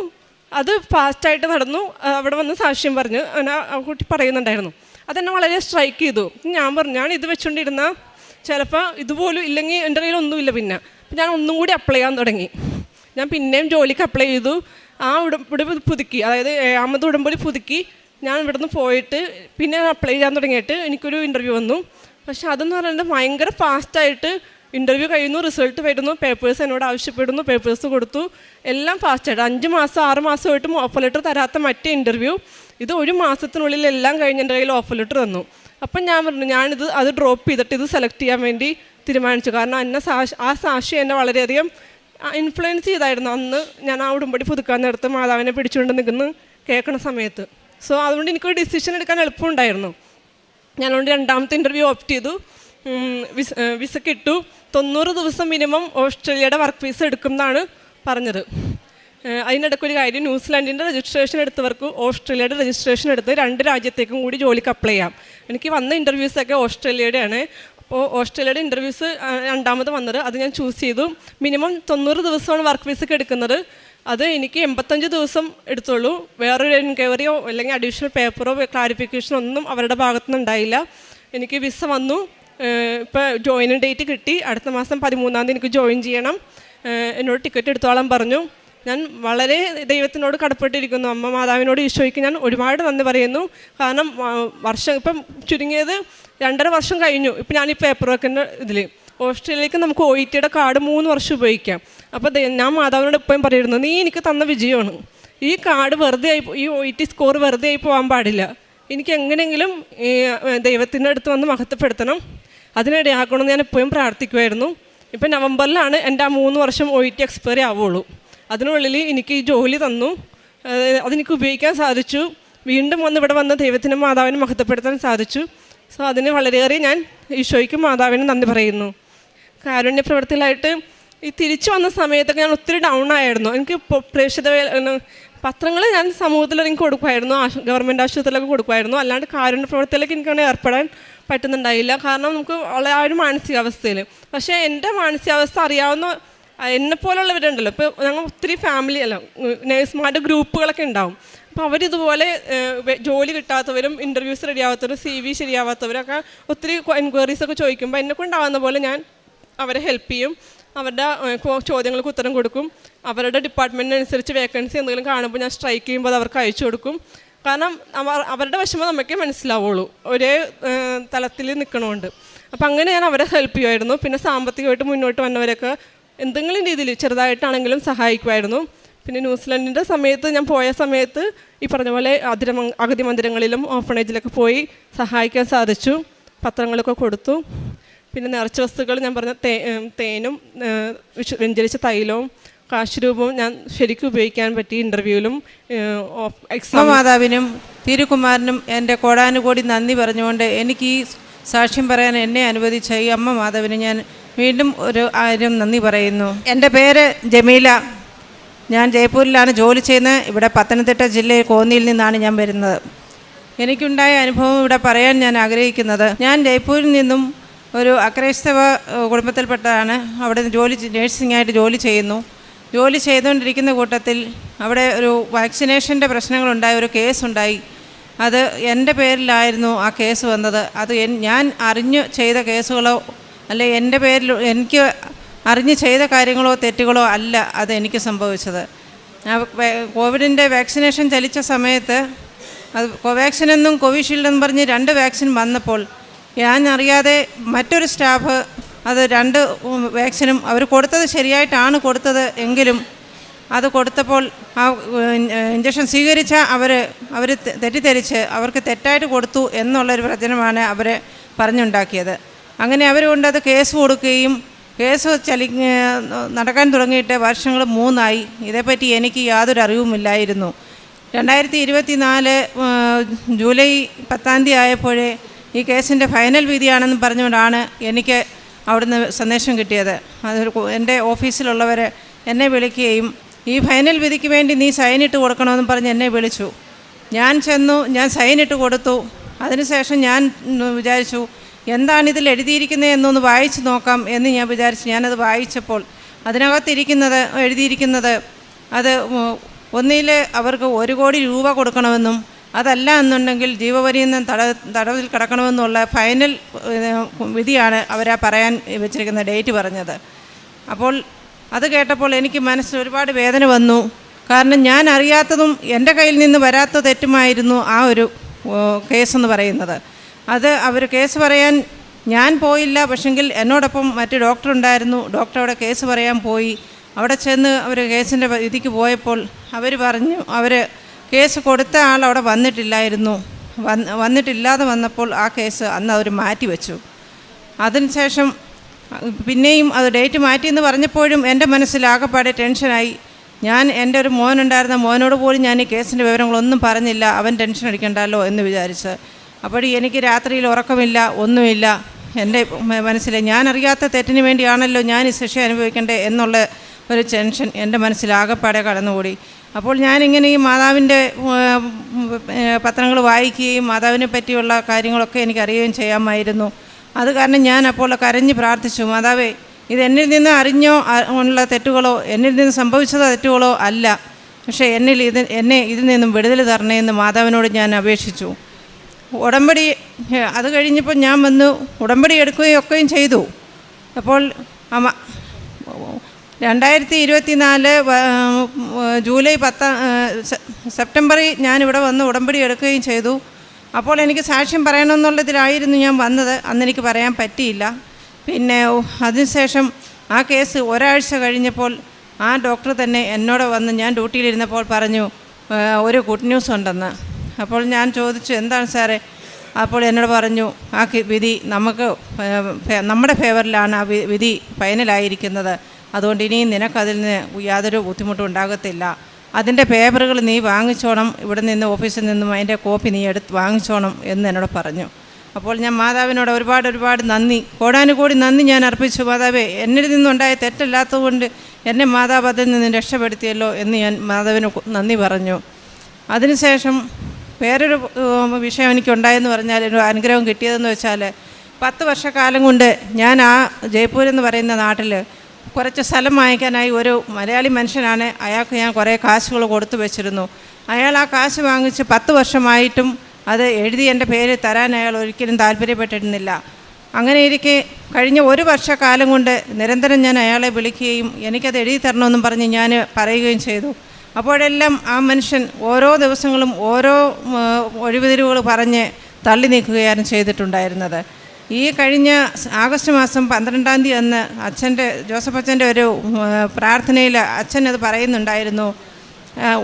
അത് ഫാസ്റ്റായിട്ട് നടന്നു. അവിടെ വന്ന് സാക്ഷ്യം പറഞ്ഞു അങ്ങനെ ആ കുട്ടി പറയുന്നുണ്ടായിരുന്നു. അതെന്നെ വളരെ സ്ട്രൈക്ക് ചെയ്തു. ഞാൻ പറഞ്ഞു, ഞാൻ ഇത് വെച്ചുകൊണ്ടിരുന്ന ചിലപ്പോൾ ഇതുപോലും ഇല്ലെങ്കിൽ എൻ്റെ കയ്യിൽ ഒന്നുമില്ല. പിന്നെ ഞാൻ ഒന്നും കൂടി അപ്ലൈ ചെയ്യാൻ തുടങ്ങി. ഞാൻ പിന്നെയും ജോലിക്ക് അപ്ലൈ ചെയ്തു. ആ ഉടമ്പടി പുതുക്കി, അതായത് 7ാമത് ഉടമ്പടി പുതുക്കി ഞാൻ ഇവിടുന്ന് പോയിട്ട് പിന്നെ അപ്ലൈ ചെയ്യാൻ തുടങ്ങിയിട്ട് എനിക്കൊരു ഇൻ്റർവ്യൂ വന്നു. പക്ഷെ അതെന്ന് പറയുന്നത് ഭയങ്കര ഫാസ്റ്റായിട്ട് ഇൻ്റർവ്യൂ കഴിയുന്നു, റിസൾട്ട് വരുന്നു, പേപ്പേഴ്സ് എന്നോട് ആവശ്യപ്പെടുന്നു, പേപ്പേഴ്സ് കൊടുത്തു, എല്ലാം ഫാസ്റ്റായിട്ട്. 5 മാസം 6 മാസമായിട്ടും ഓഫർ ലെറ്റർ തരാത്ത മറ്റേ ഇൻ്റർവ്യൂ ഇത് 1 മാസത്തിനുള്ളിൽ എല്ലാം കഴിഞ്ഞ് എൻ്റെ കയ്യിൽ ഓഫർ ലെറ്റർ തന്നു. അപ്പം ഞാൻ പറഞ്ഞു, അത് ഡ്രോപ്പ് ചെയ്തിട്ട് ഇത് സെലക്ട് ചെയ്യാൻ വേണ്ടി തീരുമാനിച്ചു. കാരണം ആ സാക്ഷി എന്നെ വളരെയധികം ഇൻഫ്ലുവൻസ് ചെയ്തായിരുന്നു. അന്ന് ഞാൻ ആ ഉടമ്പടി പുതുക്കാൻ നേരത്ത് മാതാവിനെ പിടിച്ചുകൊണ്ട് നിൽക്കുന്നു കേൾക്കുന്ന സമയത്ത്. സോ അതുകൊണ്ട് എനിക്കൊരു ഡിസിഷൻ എടുക്കാൻ എളുപ്പമുണ്ടായിരുന്നു. ഞാൻ അതുകൊണ്ട് 2ാമത്തെ ഇൻ്റർവ്യൂ ഓപ്റ്റ് ചെയ്തു. വിസക്ക് ഇട്ടു. 90 ദിവസം മിനിമം ഓസ്ട്രേലിയയുടെ വർക്ക് വിസ എടുക്കും എന്നാണ് പറഞ്ഞത്. അതിനിടയ്ക്കൊരു കാര്യം, ന്യൂസിലാൻഡിൻ്റെ രജിസ്ട്രേഷൻ എടുത്തവർക്ക് ഓസ്ട്രേലിയയുടെ രജിസ്ട്രേഷൻ എടുത്ത് 2 രാജ്യത്തേക്കും കൂടി ജോലിക്ക് അപ്ലൈ ചെയ്യാം. എനിക്ക് വന്ന ഇൻ്റർവ്യൂസൊക്കെ ഓസ്ട്രേലിയയുടെയാണ്. അപ്പോൾ ഓസ്ട്രേലിയയുടെ ഇൻ്റർവ്യൂസ് 2ാമത് വന്നത്, അത് ഞാൻ ചൂസ് ചെയ്തു. മിനിമം 90 ദിവസമാണ് വർക്ക് വിസക്ക് എടുക്കുന്നത്. അത് എനിക്ക് 85 ദിവസം എടുത്തുള്ളൂ. വേറൊരു എൻക്വയറിയോ അല്ലെങ്കിൽ അഡീഷണൽ പേപ്പറോ ക്ലാരിഫിക്കേഷനോ ഒന്നും അവരുടെ ഭാഗത്തുനിന്ന് ഉണ്ടായില്ല. എനിക്ക് വിസ വന്നു. ഇപ്പോൾ ജോയിനിങ് ഡേറ്റ് കിട്ടി. അടുത്ത മാസം 13-ാം തീയതി എനിക്ക് ജോയിൻ ചെയ്യണം. എന്നോട് ടിക്കറ്റ് എടുത്തോളാൻ പറഞ്ഞു. ഞാൻ വളരെ ദൈവത്തിനോട് കടപ്പെട്ടിരിക്കുന്നു. അമ്മ മാതാവിനോട് ഈശോയ്ക്ക് ഞാൻ ഒരുപാട് നന്ദി പറയുന്നു. കാരണം ഇപ്പം ചുരുങ്ങിയത് 2.5 വർഷം കഴിഞ്ഞു. ഇപ്പം ഞാൻ ഈ പേപ്പർ വർക്കിൻ്റെ ഇതിൽ ഓസ്ട്രേലിയയിലേക്ക് നമുക്ക് OETയുടെ കാർഡ് 3 വർഷം ഉപയോഗിക്കാം. അപ്പോൾ ഞാൻ മാതാവിനോട് എപ്പോഴും പറയുന്നു, നീ എനിക്ക് തന്ന വിജയമാണ്. ഈ കാർഡ് വെറുതെ ഈ OET സ്കോർ വെറുതെ ആയി പോകാൻ പാടില്ല. എനിക്ക് എങ്ങനെയെങ്കിലും ദൈവത്തിൻ്റെ അടുത്ത് വന്ന് മഹത്വപ്പെടുത്തണം, അതിനിടയാക്കണമെന്ന് ഞാൻ എപ്പോഴും പ്രാർത്ഥിക്കുമായിരുന്നു. ഇപ്പം നവംബറിലാണ് എൻ്റെ ആ 3 വർഷം OET എക്സ്പയറി ആവുള്ളൂ. അതിനുള്ളിൽ എനിക്ക് ഈ ജോലി തന്നു, അതെനിക്ക് ഉപയോഗിക്കാൻ സാധിച്ചു. വീണ്ടും ഇവിടെ വന്ന് ദൈവത്തിനും മാതാവിനും മഹത്വപ്പെടുത്താൻ സാധിച്ചു. സോ അതിന് വളരെയേറെ ഞാൻ ഈശോയ്ക്കും മാതാവിനും നന്ദി പറയുന്നു. കാരുണ്യ പ്രവർത്തിയിലായിട്ട് ഈ തിരിച്ചു വന്ന സമയത്തൊക്കെ ഞാൻ ഒത്തിരി ഡൗൺ ആയിരുന്നു. എനിക്ക് പ്രേക്ഷിത പത്രങ്ങൾ ഞാൻ സമൂഹത്തിലിറങ്ങി കൊടുക്കുമായിരുന്നു, ഗവൺമെൻറ് ആശുപത്രിയിലൊക്കെ കൊടുക്കുമായിരുന്നു. അല്ലാണ്ട് കാരുണ്യ പ്രവർത്തിയിലേക്ക് എനിക്കങ്ങനെ ഏർപ്പെടാൻ പറ്റുന്നുണ്ടായില്ല. കാരണം നമുക്ക് ആ ഒരു മാനസികാവസ്ഥയിൽ. പക്ഷേ എൻ്റെ മാനസികാവസ്ഥ അറിയാവുന്ന എന്നെപ്പോലുള്ളവരുണ്ടല്ലോ, ഇപ്പോൾ ഞങ്ങൾ ഒത്തിരി ഫാമിലി നേഴ്സുമാരുടെ ഗ്രൂപ്പുകളൊക്കെ ഉണ്ടാവും. അപ്പോൾ അവരിതുപോലെ ജോലി കിട്ടാത്തവരും ഇൻ്റർവ്യൂസ് റെഡിയാവാത്തവരും CV ശരിയാവാത്തവരൊക്കെ ഒത്തിരി എൻക്വയറീസൊക്കെ ചോദിക്കുമ്പോൾ എന്നെക്കൊണ്ടാവുന്ന പോലെ ഞാൻ അവരെ ഹെൽപ്പ് ചെയ്യും. അവരുടെ ചോദ്യങ്ങൾക്ക് ഉത്തരം കൊടുക്കും. അവരുടെ ഡിപ്പാർട്ട്മെൻറ്റിനനുസരിച്ച് വേക്കൻസി എന്തെങ്കിലും കാണുമ്പോൾ ഞാൻ സ്ട്രൈക്ക് ചെയ്യുമ്പോൾ അത് അവർക്ക് അയച്ചു കൊടുക്കും. കാരണം അവരുടെ വിഷമം നമുക്കേ മനസ്സിലാവുള്ളൂ, ഒരേ തലത്തിൽ നിൽക്കണമുണ്ട്. അപ്പം അങ്ങനെ ഞാൻ അവരെ ഹെൽപ്പ് ചെയ്യുമായിരുന്നു. പിന്നെ സാമ്പത്തികമായിട്ട് മുന്നോട്ട് വന്നവരൊക്കെ എന്തെങ്കിലും രീതിയിൽ ചെറുതായിട്ടാണെങ്കിലും സഹായിക്കുമായിരുന്നു. പിന്നെ ന്യൂസിലൻഡിൻ്റെ സമയത്ത് ഞാൻ പോയ സമയത്ത് ഈ പറഞ്ഞ പോലെ അഗതി മന്ദിരങ്ങളിലും ഓർഫണേജിലൊക്കെ പോയി സഹായിക്കാൻ സാധിച്ചു. പത്രങ്ങളൊക്കെ കൊടുത്തു. പിന്നെ നേർച്ച വസ്തുക്കൾ ഞാൻ പറഞ്ഞ തേനും വ്യഞ്ചരിച്ച തൈലവും കാശുരൂപവും ഞാൻ ശരിക്കും ഉപയോഗിക്കാൻ പറ്റി. ഇൻ്റർവ്യൂവിലും എക്സാം. മാതാവിനും തിരുകുമാരനും എൻ്റെ കോടാനുകോടി നന്ദി പറഞ്ഞുകൊണ്ട് എനിക്ക് ഈ സാക്ഷ്യം പറയാൻ എന്നെ അനുവദിച്ച ഈ അമ്മ മാതാവിന് ഞാൻ വീണ്ടും 1000 നന്ദി പറയുന്നു. എൻ്റെ പേര് ജമീല. ഞാൻ ജയ്പൂരിലാണ് ജോലി ചെയ്യുന്നത്. ഇവിടെ പത്തനംതിട്ട ജില്ലയിൽ കോന്നിയിൽ നിന്നാണ് ഞാൻ വരുന്നത്. എനിക്കുണ്ടായ അനുഭവം ഇവിടെ പറയാൻ ഞാൻ ആഗ്രഹിക്കുന്നത്, ഞാൻ ജയ്പൂരിൽ നിന്നും ഒരു അക്രൈസ്തവ കുടുംബത്തിൽപ്പെട്ടതാണ്. അവിടെ നേഴ്സിംഗായിട്ട് ജോലി ചെയ്യുന്നു. ജോലി ചെയ്തുകൊണ്ടിരിക്കുന്ന കൂട്ടത്തിൽ അവിടെ ഒരു വാക്സിനേഷൻ്റെ പ്രശ്നങ്ങളുണ്ടായി, ഒരു കേസുണ്ടായി. അത് എൻ്റെ പേരിലായിരുന്നു ആ കേസ് വന്നത്. അത് ഞാൻ അറിഞ്ഞു ചെയ്ത കേസുകളോ അല്ലെ എൻ്റെ പേരിൽ എനിക്ക് അറിഞ്ഞ് ചെയ്ത കാര്യങ്ങളോ തെറ്റുകളോ അല്ല അത് എനിക്ക് സംഭവിച്ചത്. കോവിഡിൻ്റെ വാക്സിനേഷൻ ചലിച്ച സമയത്ത് അത് കോവാക്സിൻ എന്നും കോവിഷീൽഡ് എന്നും പറഞ്ഞ് 2 വാക്സിൻ വന്നപ്പോൾ ഞാൻ അറിയാതെ മറ്റൊരു സ്റ്റാഫ് അത് 2 വാക്സിനും അവർ കൊടുത്തത് ശരിയായിട്ടാണ് കൊടുത്തത് എങ്കിലും അത് കൊടുത്തപ്പോൾ ആ ഇഞ്ചക്ഷൻ സ്വീകരിച്ച അവർ തെറ്റിദ്ധരിച്ച് അവർക്ക് തെറ്റായിട്ട് കൊടുത്തു എന്നുള്ളൊരു പ്രചരണമാണ് അവർ പറഞ്ഞുണ്ടാക്കിയത്. അങ്ങനെ അവരുകൊണ്ട് അത് കേസ് കൊടുക്കുകയും കേസ് നടക്കാൻ തുടങ്ങിയിട്ട് വർഷങ്ങൾ 3 ഇതേപ്പറ്റി എനിക്ക് യാതൊരു അറിവുമില്ലായിരുന്നു. 2024 ജൂലൈ 10 ആയപ്പോഴേ ഈ കേസിൻ്റെ ഫൈനൽ വിധിയാണെന്ന് പറഞ്ഞുകൊണ്ടാണ് എനിക്ക് അവിടുന്ന് സന്ദേശം കിട്ടിയത്. അതൊരു എൻ്റെ ഓഫീസിലുള്ളവർ എന്നെ വിളിക്കുകയും ഈ ഫൈനൽ വിധിക്ക് വേണ്ടി നീ സൈനിട്ട് കൊടുക്കണമെന്ന് പറഞ്ഞ് എന്നെ വിളിച്ചു. ഞാൻ ചെന്നു, ഞാൻ സൈനിട്ട് കൊടുത്തു. അതിനുശേഷം ഞാൻ വിചാരിച്ചു എന്താണിതിൽ എഴുതിയിരിക്കുന്നത് എന്നൊന്ന് വായിച്ച് നോക്കാം എന്ന് ഞാൻ വിചാരിച്ചു. ഞാനത് വായിച്ചപ്പോൾ എഴുതിയിരിക്കുന്നത് അത് ഒന്നിൽ അവർക്ക് 1 കോടി രൂപ കൊടുക്കണമെന്നും അതല്ല എന്നുണ്ടെങ്കിൽ ജീവപര്യന്തം തടവിൽ കിടക്കണമെന്നുള്ള ഫൈനൽ വിധിയാണ് അവരാ പറയാൻ വെച്ചിരിക്കുന്ന ഡേറ്റ് പറഞ്ഞത്. അപ്പോൾ അത് കേട്ടപ്പോൾ എനിക്ക് മനസ്സിൽ ഒരുപാട് വേദന വന്നു. കാരണം ഞാൻ അറിയാത്തതും എൻ്റെ കയ്യിൽ നിന്ന് വരാത്ത തെറ്റുമായിരുന്നു ആ ഒരു കേസെന്ന് പറയുന്നത്. അത് അവർ കേസ് പറയാൻ ഞാൻ പോയില്ല, പക്ഷെങ്കിൽ എന്നോടൊപ്പം മറ്റ് ഡോക്ടറുണ്ടായിരുന്നു. ഡോക്ടർ അവിടെ കേസ് പറയാൻ പോയി. അവിടെ ചെന്ന് അവർ കേസിൻ്റെ വിധിക്ക് പോയപ്പോൾ അവർ പറഞ്ഞു അവർ കേസ് കൊടുത്ത ആൾ അവിടെ വന്നിട്ടില്ലായിരുന്നു. വന്നിട്ടില്ലാതെ വന്നപ്പോൾ ആ കേസ് അന്ന് അവർ മാറ്റിവെച്ചു. അതിനുശേഷം പിന്നെയും അത് ഡേറ്റ് മാറ്റിയെന്ന് പറഞ്ഞപ്പോഴും എൻ്റെ മനസ്സിലാകപ്പാടെ ടെൻഷനായി. ഞാൻ എൻ്റെ ഒരു മോനുണ്ടായിരുന്ന മോനോട് പോലും ഞാൻ ഈ കേസിൻ്റെ വിവരങ്ങളൊന്നും പറഞ്ഞില്ല, അവൻ ടെൻഷൻ അടിക്കണ്ടല്ലോ എന്ന് വിചാരിച്ച്. അപ്പോൾ എനിക്ക് രാത്രിയിൽ ഉറക്കമില്ല, ഒന്നുമില്ല. എൻ്റെ മനസ്സിൽ ഞാൻ അറിയാത്ത തെറ്റിന് വേണ്ടിയാണല്ലോ ഞാൻ ഈ ശിക്ഷ അനുഭവിക്കേണ്ടത് എന്നുള്ള ഒരു ടെൻഷൻ എൻ്റെ മനസ്സിലാകപ്പാടെ കടന്നുകൂടി. അപ്പോൾ ഞാനിങ്ങനെ ഈ മാതാവിൻ്റെ പത്രങ്ങൾ വായിക്കുകയും മാതാവിനെ പറ്റിയുള്ള കാര്യങ്ങളൊക്കെ എനിക്കറിയുകയും ചെയ്യാമായിരുന്നു. അത് കാരണം ഞാൻ അപ്പോൾ കരഞ്ഞ് പ്രാർത്ഥിച്ചു, മാതാവേ ഇത് എന്നിൽ നിന്ന് അറിഞ്ഞോ ഉള്ള തെറ്റുകളോ എന്നിൽ നിന്ന് സംഭവിച്ചതോ തെറ്റുകളോ അല്ല, പക്ഷേ എന്നെ ഇതിൽ നിന്നും വിടുതൽ തരണേ എന്ന് മാതാവിനോട് ഞാൻ അപേക്ഷിച്ചു. ഉടമ്പടി അത് കഴിഞ്ഞപ്പോൾ ഞാൻ വന്നു ഉടമ്പടി എടുക്കുകയും ഒക്കെയും ചെയ്തു. അപ്പോൾ 2024 ജൂലൈ 10 സെപ്റ്റംബറിൽ ഞാനിവിടെ വന്ന് ഉടമ്പടി എടുക്കുകയും ചെയ്തു. അപ്പോൾ എനിക്ക് സാക്ഷ്യം പറയണമെന്നുള്ളതിലായിരുന്നു ഞാൻ വന്നത്. അന്നെനിക്ക് പറയാൻ പറ്റിയില്ല. പിന്നെ അതിനുശേഷം ആ കേസ് ഒരാഴ്ച കഴിഞ്ഞപ്പോൾ ആ ഡോക്ടർ തന്നെ എന്നോട് വന്ന് ഞാൻ ഡ്യൂട്ടിയിലിരുന്നപ്പോൾ പറഞ്ഞു ഒരു ഗുഡ് ന്യൂസ് ഉണ്ടെന്ന്. അപ്പോൾ ഞാൻ ചോദിച്ചു എന്താണ് സാറേ? അപ്പോൾ എന്നോട് പറഞ്ഞു ആ വിധി നമ്മുടെ ഫേവറിലാണ് ആ വിധി ഫൈനലായിരിക്കുന്നത്. അതുകൊണ്ട് ഇനിയും നിനക്കതിൽ നിന്ന് യാതൊരു ബുദ്ധിമുട്ടും ഉണ്ടാകത്തില്ല. അതിൻ്റെ പേപ്പറുകൾ നീ വാങ്ങിച്ചോണം, ഇവിടെ നിന്ന് ഓഫീസിൽ നിന്നും അതിൻ്റെ കോപ്പി നീ വാങ്ങിച്ചോണം എന്ന് എന്നോട് പറഞ്ഞു. അപ്പോൾ ഞാൻ മാതാവിനോട് ഒരുപാട് നന്ദി, കോടാനുകോടി നന്ദി ഞാൻ അർപ്പിച്ചു. മാതാവേ, എന്നിൽ നിന്നുണ്ടായ തെറ്റല്ലാത്തതുകൊണ്ട് എന്നെ മാതാവ് അതിൽ നിന്ന് രക്ഷപ്പെടുത്തിയല്ലോ എന്ന് ഞാൻ മാതാവിന് നന്ദി പറഞ്ഞു. അതിനുശേഷം വേറൊരു വിഷയം എനിക്കുണ്ടായെന്ന് പറഞ്ഞാൽ ഒരു അനുഗ്രഹം കിട്ടിയതെന്ന് വെച്ചാൽ 10 വർഷക്കാലം കൊണ്ട് ഞാൻ ആ ജയ്പൂർ എന്ന് പറയുന്ന നാട്ടിൽ കുറച്ച് സ്ഥലം വാങ്ങിക്കാനായി ഒരു മലയാളി മനുഷ്യനാണ്, അയാൾക്ക് ഞാൻ കുറേ കാശുകൾ കൊടുത്തു വെച്ചിരുന്നു. അയാൾ ആ കാശ് വാങ്ങിച്ച് 10 വർഷമായിട്ടും അത് എഴുതി എൻ്റെ പേര് തരാൻ അയാൾ ഒരിക്കലും താല്പര്യപ്പെട്ടിരുന്നില്ല. അങ്ങനെ ഇരിക്കെ കഴിഞ്ഞ 1 വർഷക്കാലം കൊണ്ട് നിരന്തരം ഞാൻ അയാളെ വിളിക്കുകയും എനിക്കത് എഴുതി തരണമെന്നും പറഞ്ഞ് ഞാൻ പറയുകയും ചെയ്തു. അപ്പോഴെല്ലാം ആ മനുഷ്യൻ ഓരോ ദിവസങ്ങളും ഓരോ ഒഴിവുതിരിവുകൾ പറഞ്ഞ് തള്ളി നീക്കുകയാണ് ചെയ്തിട്ടുണ്ടായിരുന്നത്. ഈ കഴിഞ്ഞ ആഗസ്റ്റ് മാസം 12-ാം തീയതി അന്ന് ജോസഫ് അച്ഛൻ്റെ ഒരു പ്രാർത്ഥനയിൽ അച്ഛനത് പറയുന്നുണ്ടായിരുന്നു.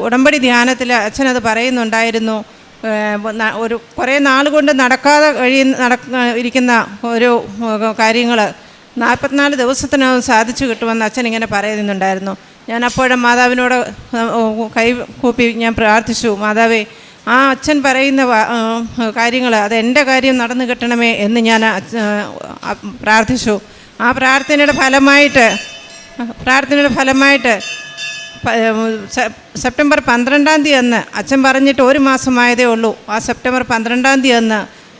ഉടമ്പടി ധ്യാനത്തിൽ അച്ഛനത് പറയുന്നുണ്ടായിരുന്നു. ഒരു കുറേ നാൾ കൊണ്ട് നടക്കാതെ ഇരിക്കുന്ന ഒരു കാര്യങ്ങൾ 44 ദിവസത്തിനകം സാധിച്ചു കിട്ടുമെന്ന് അച്ഛൻ ഇങ്ങനെ പറയുന്നുണ്ടായിരുന്നു. ഞാൻ അപ്പോഴും മാതാവിനോട് കൈ കൂപ്പി ഞാൻ പ്രാർത്ഥിച്ചു, മാതാവേ ആ അച്ഛൻ പറയുന്ന കാര്യങ്ങൾ അത് എൻ്റെ കാര്യം നടന്നു കിട്ടണമേ എന്ന് ഞാൻ പ്രാർത്ഥിച്ചു. ആ പ്രാർത്ഥനയുടെ ഫലമായിട്ട് സെപ്റ്റംബർ 12-ാം തീയതി അന്ന് അച്ഛൻ പറഞ്ഞിട്ട് ഒരു മാസമായതേ ഉള്ളൂ. ആ സെപ്റ്റംബർ 12-ാം തീയതി അന്ന്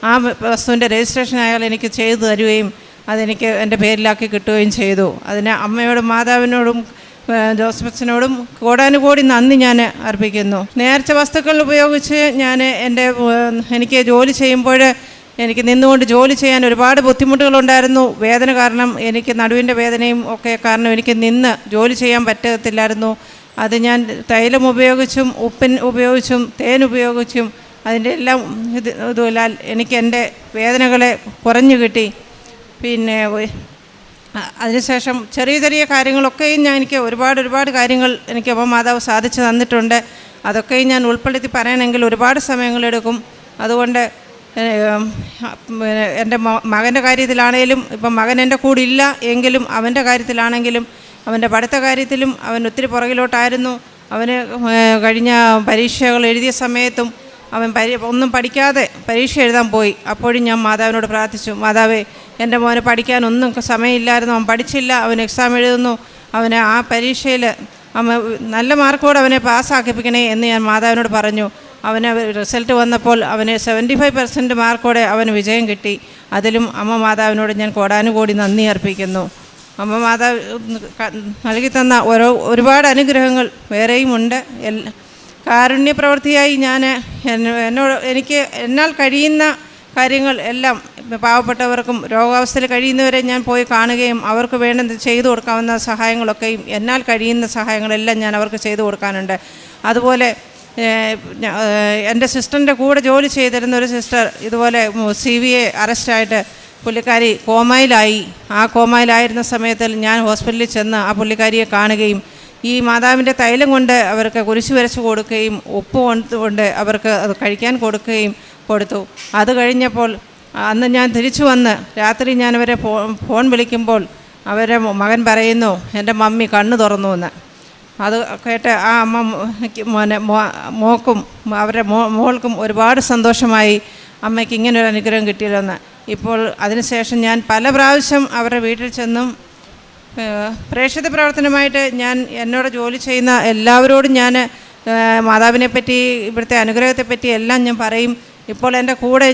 ആ വസ്തുവിൻ്റെ രജിസ്ട്രേഷൻ അയാൾ എനിക്ക് ചെയ്തു തരുകയും അതെനിക്ക് എൻ്റെ പേരിലാക്കി കിട്ടുകയും ചെയ്തു. അതിന് അമ്മയോടും മാതാവിനോടും ജോസഫച്ചനോടും കോടാനുകോടി നന്ദി ഞാൻ അർപ്പിക്കുന്നു. നേർച്ച വസ്തുക്കൾ ഉപയോഗിച്ച് എനിക്ക് ജോലി ചെയ്യുമ്പോൾ എനിക്ക് നിന്നുകൊണ്ട് ജോലി ചെയ്യാൻ ഒരുപാട് ബുദ്ധിമുട്ടുകളുണ്ടായിരുന്നു. വേദന കാരണം, എനിക്ക് നടുവിൻ്റെ വേദനയും ഒക്കെ കാരണം എനിക്ക് നിന്ന് ജോലി ചെയ്യാൻ പറ്റത്തില്ലായിരുന്നു. അത് ഞാൻ തൈലം ഉപയോഗിച്ചും ഉപ്പിൻ ഉപയോഗിച്ചും തേൻ ഉപയോഗിച്ചും അതിൻ്റെ എല്ലാം ഇതുമില്ലാൽ എനിക്ക് എൻ്റെ വേദനകളെ കുറഞ്ഞു കിട്ടി. പിന്നെ അതിനുശേഷം ചെറിയ ചെറിയ കാര്യങ്ങളൊക്കെയും എനിക്ക് ഒരുപാട് കാര്യങ്ങൾ എനിക്ക് അമ്മ മാതാവ് സാധിച്ചു തന്നിട്ടുണ്ട്. അതൊക്കെയും ഞാൻ ഉൾപ്പെടുത്തി പറയണമെങ്കിൽ ഒരുപാട് സമയങ്ങളെടുക്കും. അതുകൊണ്ട് എൻ്റെ മകൻ്റെ കാര്യത്തിലാണേലും, ഇപ്പം മകൻ എൻ്റെ കൂടെ ഇല്ല എങ്കിലും അവൻ്റെ കാര്യത്തിലാണെങ്കിലും അവൻ്റെ പഠിത്ത കാര്യത്തിലും അവൻ ഒത്തിരി പുറകിലോട്ടായിരുന്നു. അവന് കഴിഞ്ഞ പരീക്ഷകൾ എഴുതിയ സമയത്തും അവൻ ഒന്നും പഠിക്കാതെ പരീക്ഷ എഴുതാൻ പോയി. അപ്പോഴും ഞാൻ മാതാവിനോട് പ്രാർത്ഥിച്ചു, മാതാവേ എൻ്റെ മോനെ പഠിക്കാനൊന്നും സമയമില്ലായിരുന്നു, അവൻ പഠിച്ചില്ല, അവൻ എക്സാം എഴുതുന്നു, അവനെ ആ പരീക്ഷയിൽ നല്ല മാർക്കോടെ അവനെ പാസ്സാക്കിപ്പിക്കണേ എന്ന് ഞാൻ മാതാവിനോട് പറഞ്ഞു. അവന് റിസൾട്ട് വന്നപ്പോൾ അവന് 75% മാർക്കോടെ അവന് വിജയം കിട്ടി. അതിലും അമ്മ മാതാവിനോട് ഞാൻ കോടാനുകോടി നന്ദി അർപ്പിക്കുന്നു. അമ്മ മാതാവ് നൽകി തന്ന ഒരുപാട് അനുഗ്രഹങ്ങൾ വേറെയും ഉണ്ട്. കാരുണ്യ പ്രവൃത്തിയായി എനിക്ക് എന്നാൽ കഴിയുന്ന കാര്യങ്ങൾ എല്ലാം പാവപ്പെട്ടവർക്കും രോഗാവസ്ഥയിൽ കഴിയുന്നവരെ ഞാൻ പോയി കാണുകയും അവർക്ക് വേണ്ടത് ചെയ്തു കൊടുക്കാവുന്ന സഹായങ്ങളൊക്കെയും എന്നാൽ കഴിയുന്ന സഹായങ്ങളെല്ലാം ഞാൻ അവർക്ക് ചെയ്തു കൊടുക്കാനുണ്ട്. അതുപോലെ എൻ്റെ സിസ്റ്ററിൻ്റെ കൂടെ ജോലി ചെയ്തിരുന്ന ഒരു സിസ്റ്റർ ഇതുപോലെ CVA അറസ്റ്റായിട്ട് പുള്ളിക്കാരി കോമയിലായി. ആ കോമയിലായിരുന്ന സമയത്തിൽ ഞാൻ ഹോസ്പിറ്റലിൽ ചെന്ന് ആ പുള്ളിക്കാരിയെ കാണുകയും ഈ മാതാവിൻ്റെ തൈലം കൊണ്ട് അവർക്ക് കുരിശ് വരച്ച് കൊടുക്കുകയും ഉപ്പ് കൊണ്ട് അവർക്ക് അത് കഴിക്കാൻ കൊടുത്തു. അത് കഴിഞ്ഞപ്പോൾ അന്ന് ഞാൻ തിരിച്ചു വന്ന് രാത്രി ഞാനവരെ ഫോൺ വിളിക്കുമ്പോൾ അവരെ മകൻ പറയുന്നു, എൻ്റെ മമ്മി കണ്ണ് തുറന്നു എന്ന്. അത് കേട്ട് ആ അമ്മ മോക്കും അവരുടെ മോൾക്കും ഒരുപാട് സന്തോഷമായി, അമ്മയ്ക്ക് ഇങ്ങനൊരു അനുഗ്രഹം കിട്ടിയല്ലോന്ന്. ഇപ്പോൾ അതിനുശേഷം ഞാൻ പല പ്രാവശ്യം അവരുടെ വീട്ടിൽ ചെന്നും പ്രേക്ഷിത പ്രവർത്തനമായിട്ട് എന്നോട് ജോലി ചെയ്യുന്ന എല്ലാവരോടും ഞാൻ മാതാവിനെപ്പറ്റി ഇവിടുത്തെ അനുഗ്രഹത്തെപ്പറ്റി എല്ലാം ഞാൻ പറയും. ഇപ്പോൾ എൻ്റെ കൂടെ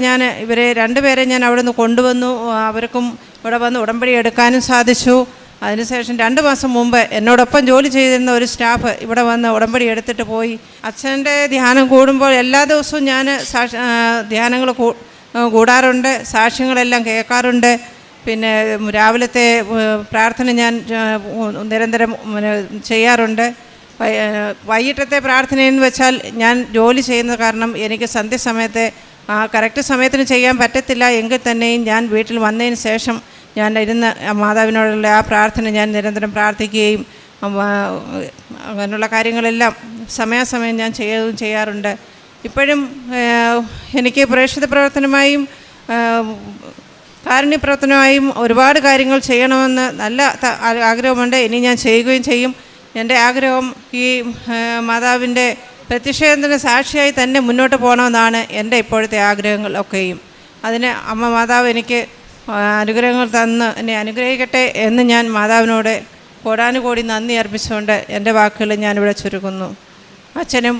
ഇവരെ രണ്ടുപേരെ ഞാൻ അവിടെ നിന്ന് കൊണ്ടുവന്നു. അവർക്കും ഇവിടെ വന്ന് ഉടമ്പടി എടുക്കാനും സാധിച്ചു. അതിനുശേഷം 2 മാസം മുമ്പ് എന്നോടൊപ്പം ജോലി ചെയ്തിരുന്ന ഒരു സ്റ്റാഫ് ഇവിടെ വന്ന് ഉടമ്പടി എടുത്തിട്ട് പോയി. അച്ഛൻ്റെ ധ്യാനം കൂടുമ്പോൾ എല്ലാ ദിവസവും ഞാൻ ധ്യാനങ്ങൾ കൂടാറുണ്ട്, സാക്ഷ്യങ്ങളെല്ലാം കേൾക്കാറുണ്ട്. പിന്നെ രാവിലത്തെ പ്രാർത്ഥന ഞാൻ നിരന്തരം ചെയ്യാറുണ്ട്. വൈകിട്ടത്തെ പ്രാർത്ഥനയെന്ന് വെച്ചാൽ ഞാൻ ജോലി ചെയ്യുന്ന കാരണം എനിക്ക് സന്ധ്യസമയത്തെ കറക്റ്റ് സമയത്തിന് ചെയ്യാൻ പറ്റത്തില്ല. എങ്കിൽ തന്നെയും ഞാൻ വീട്ടിൽ വന്നതിന് ശേഷം ഞാൻ ഇരുന്ന് മാതാവിനോടുള്ള ആ പ്രാർത്ഥന ഞാൻ നിരന്തരം പ്രാർത്ഥിക്കുകയും അങ്ങനെയുള്ള കാര്യങ്ങളെല്ലാം സമയാസമയം ഞാൻ ചെയ്യാറുണ്ട്. ഇപ്പോഴും എനിക്ക് പ്രേക്ഷിത പ്രവർത്തനമായും കാരുണ്യപ്രവർത്തനമായും ഒരുപാട് കാര്യങ്ങൾ ചെയ്യണമെന്ന് നല്ല ആഗ്രഹമുണ്ട്. ഇനി ഞാൻ ചെയ്യുകയും ചെയ്യും. എൻ്റെ ആഗ്രഹം ഈ മാതാവിൻ്റെ പ്രത്യക്ഷത്തിന് സാക്ഷിയായി തന്നെ മുന്നോട്ട് പോകണമെന്നാണ് എൻ്റെ ഇപ്പോഴത്തെ ആഗ്രഹങ്ങളൊക്കെയും. അതിന് അമ്മ മാതാവ് എനിക്ക് അനുഗ്രഹങ്ങൾ തന്ന് എന്നെ അനുഗ്രഹിക്കട്ടെ എന്ന് ഞാൻ മാതാവിനോട് കോടാനുകോടി നന്ദി അർപ്പിച്ചുകൊണ്ട് എൻ്റെ വാക്കുകൾ ഞാനിവിടെ ചുരുക്കുന്നു. അച്ഛനും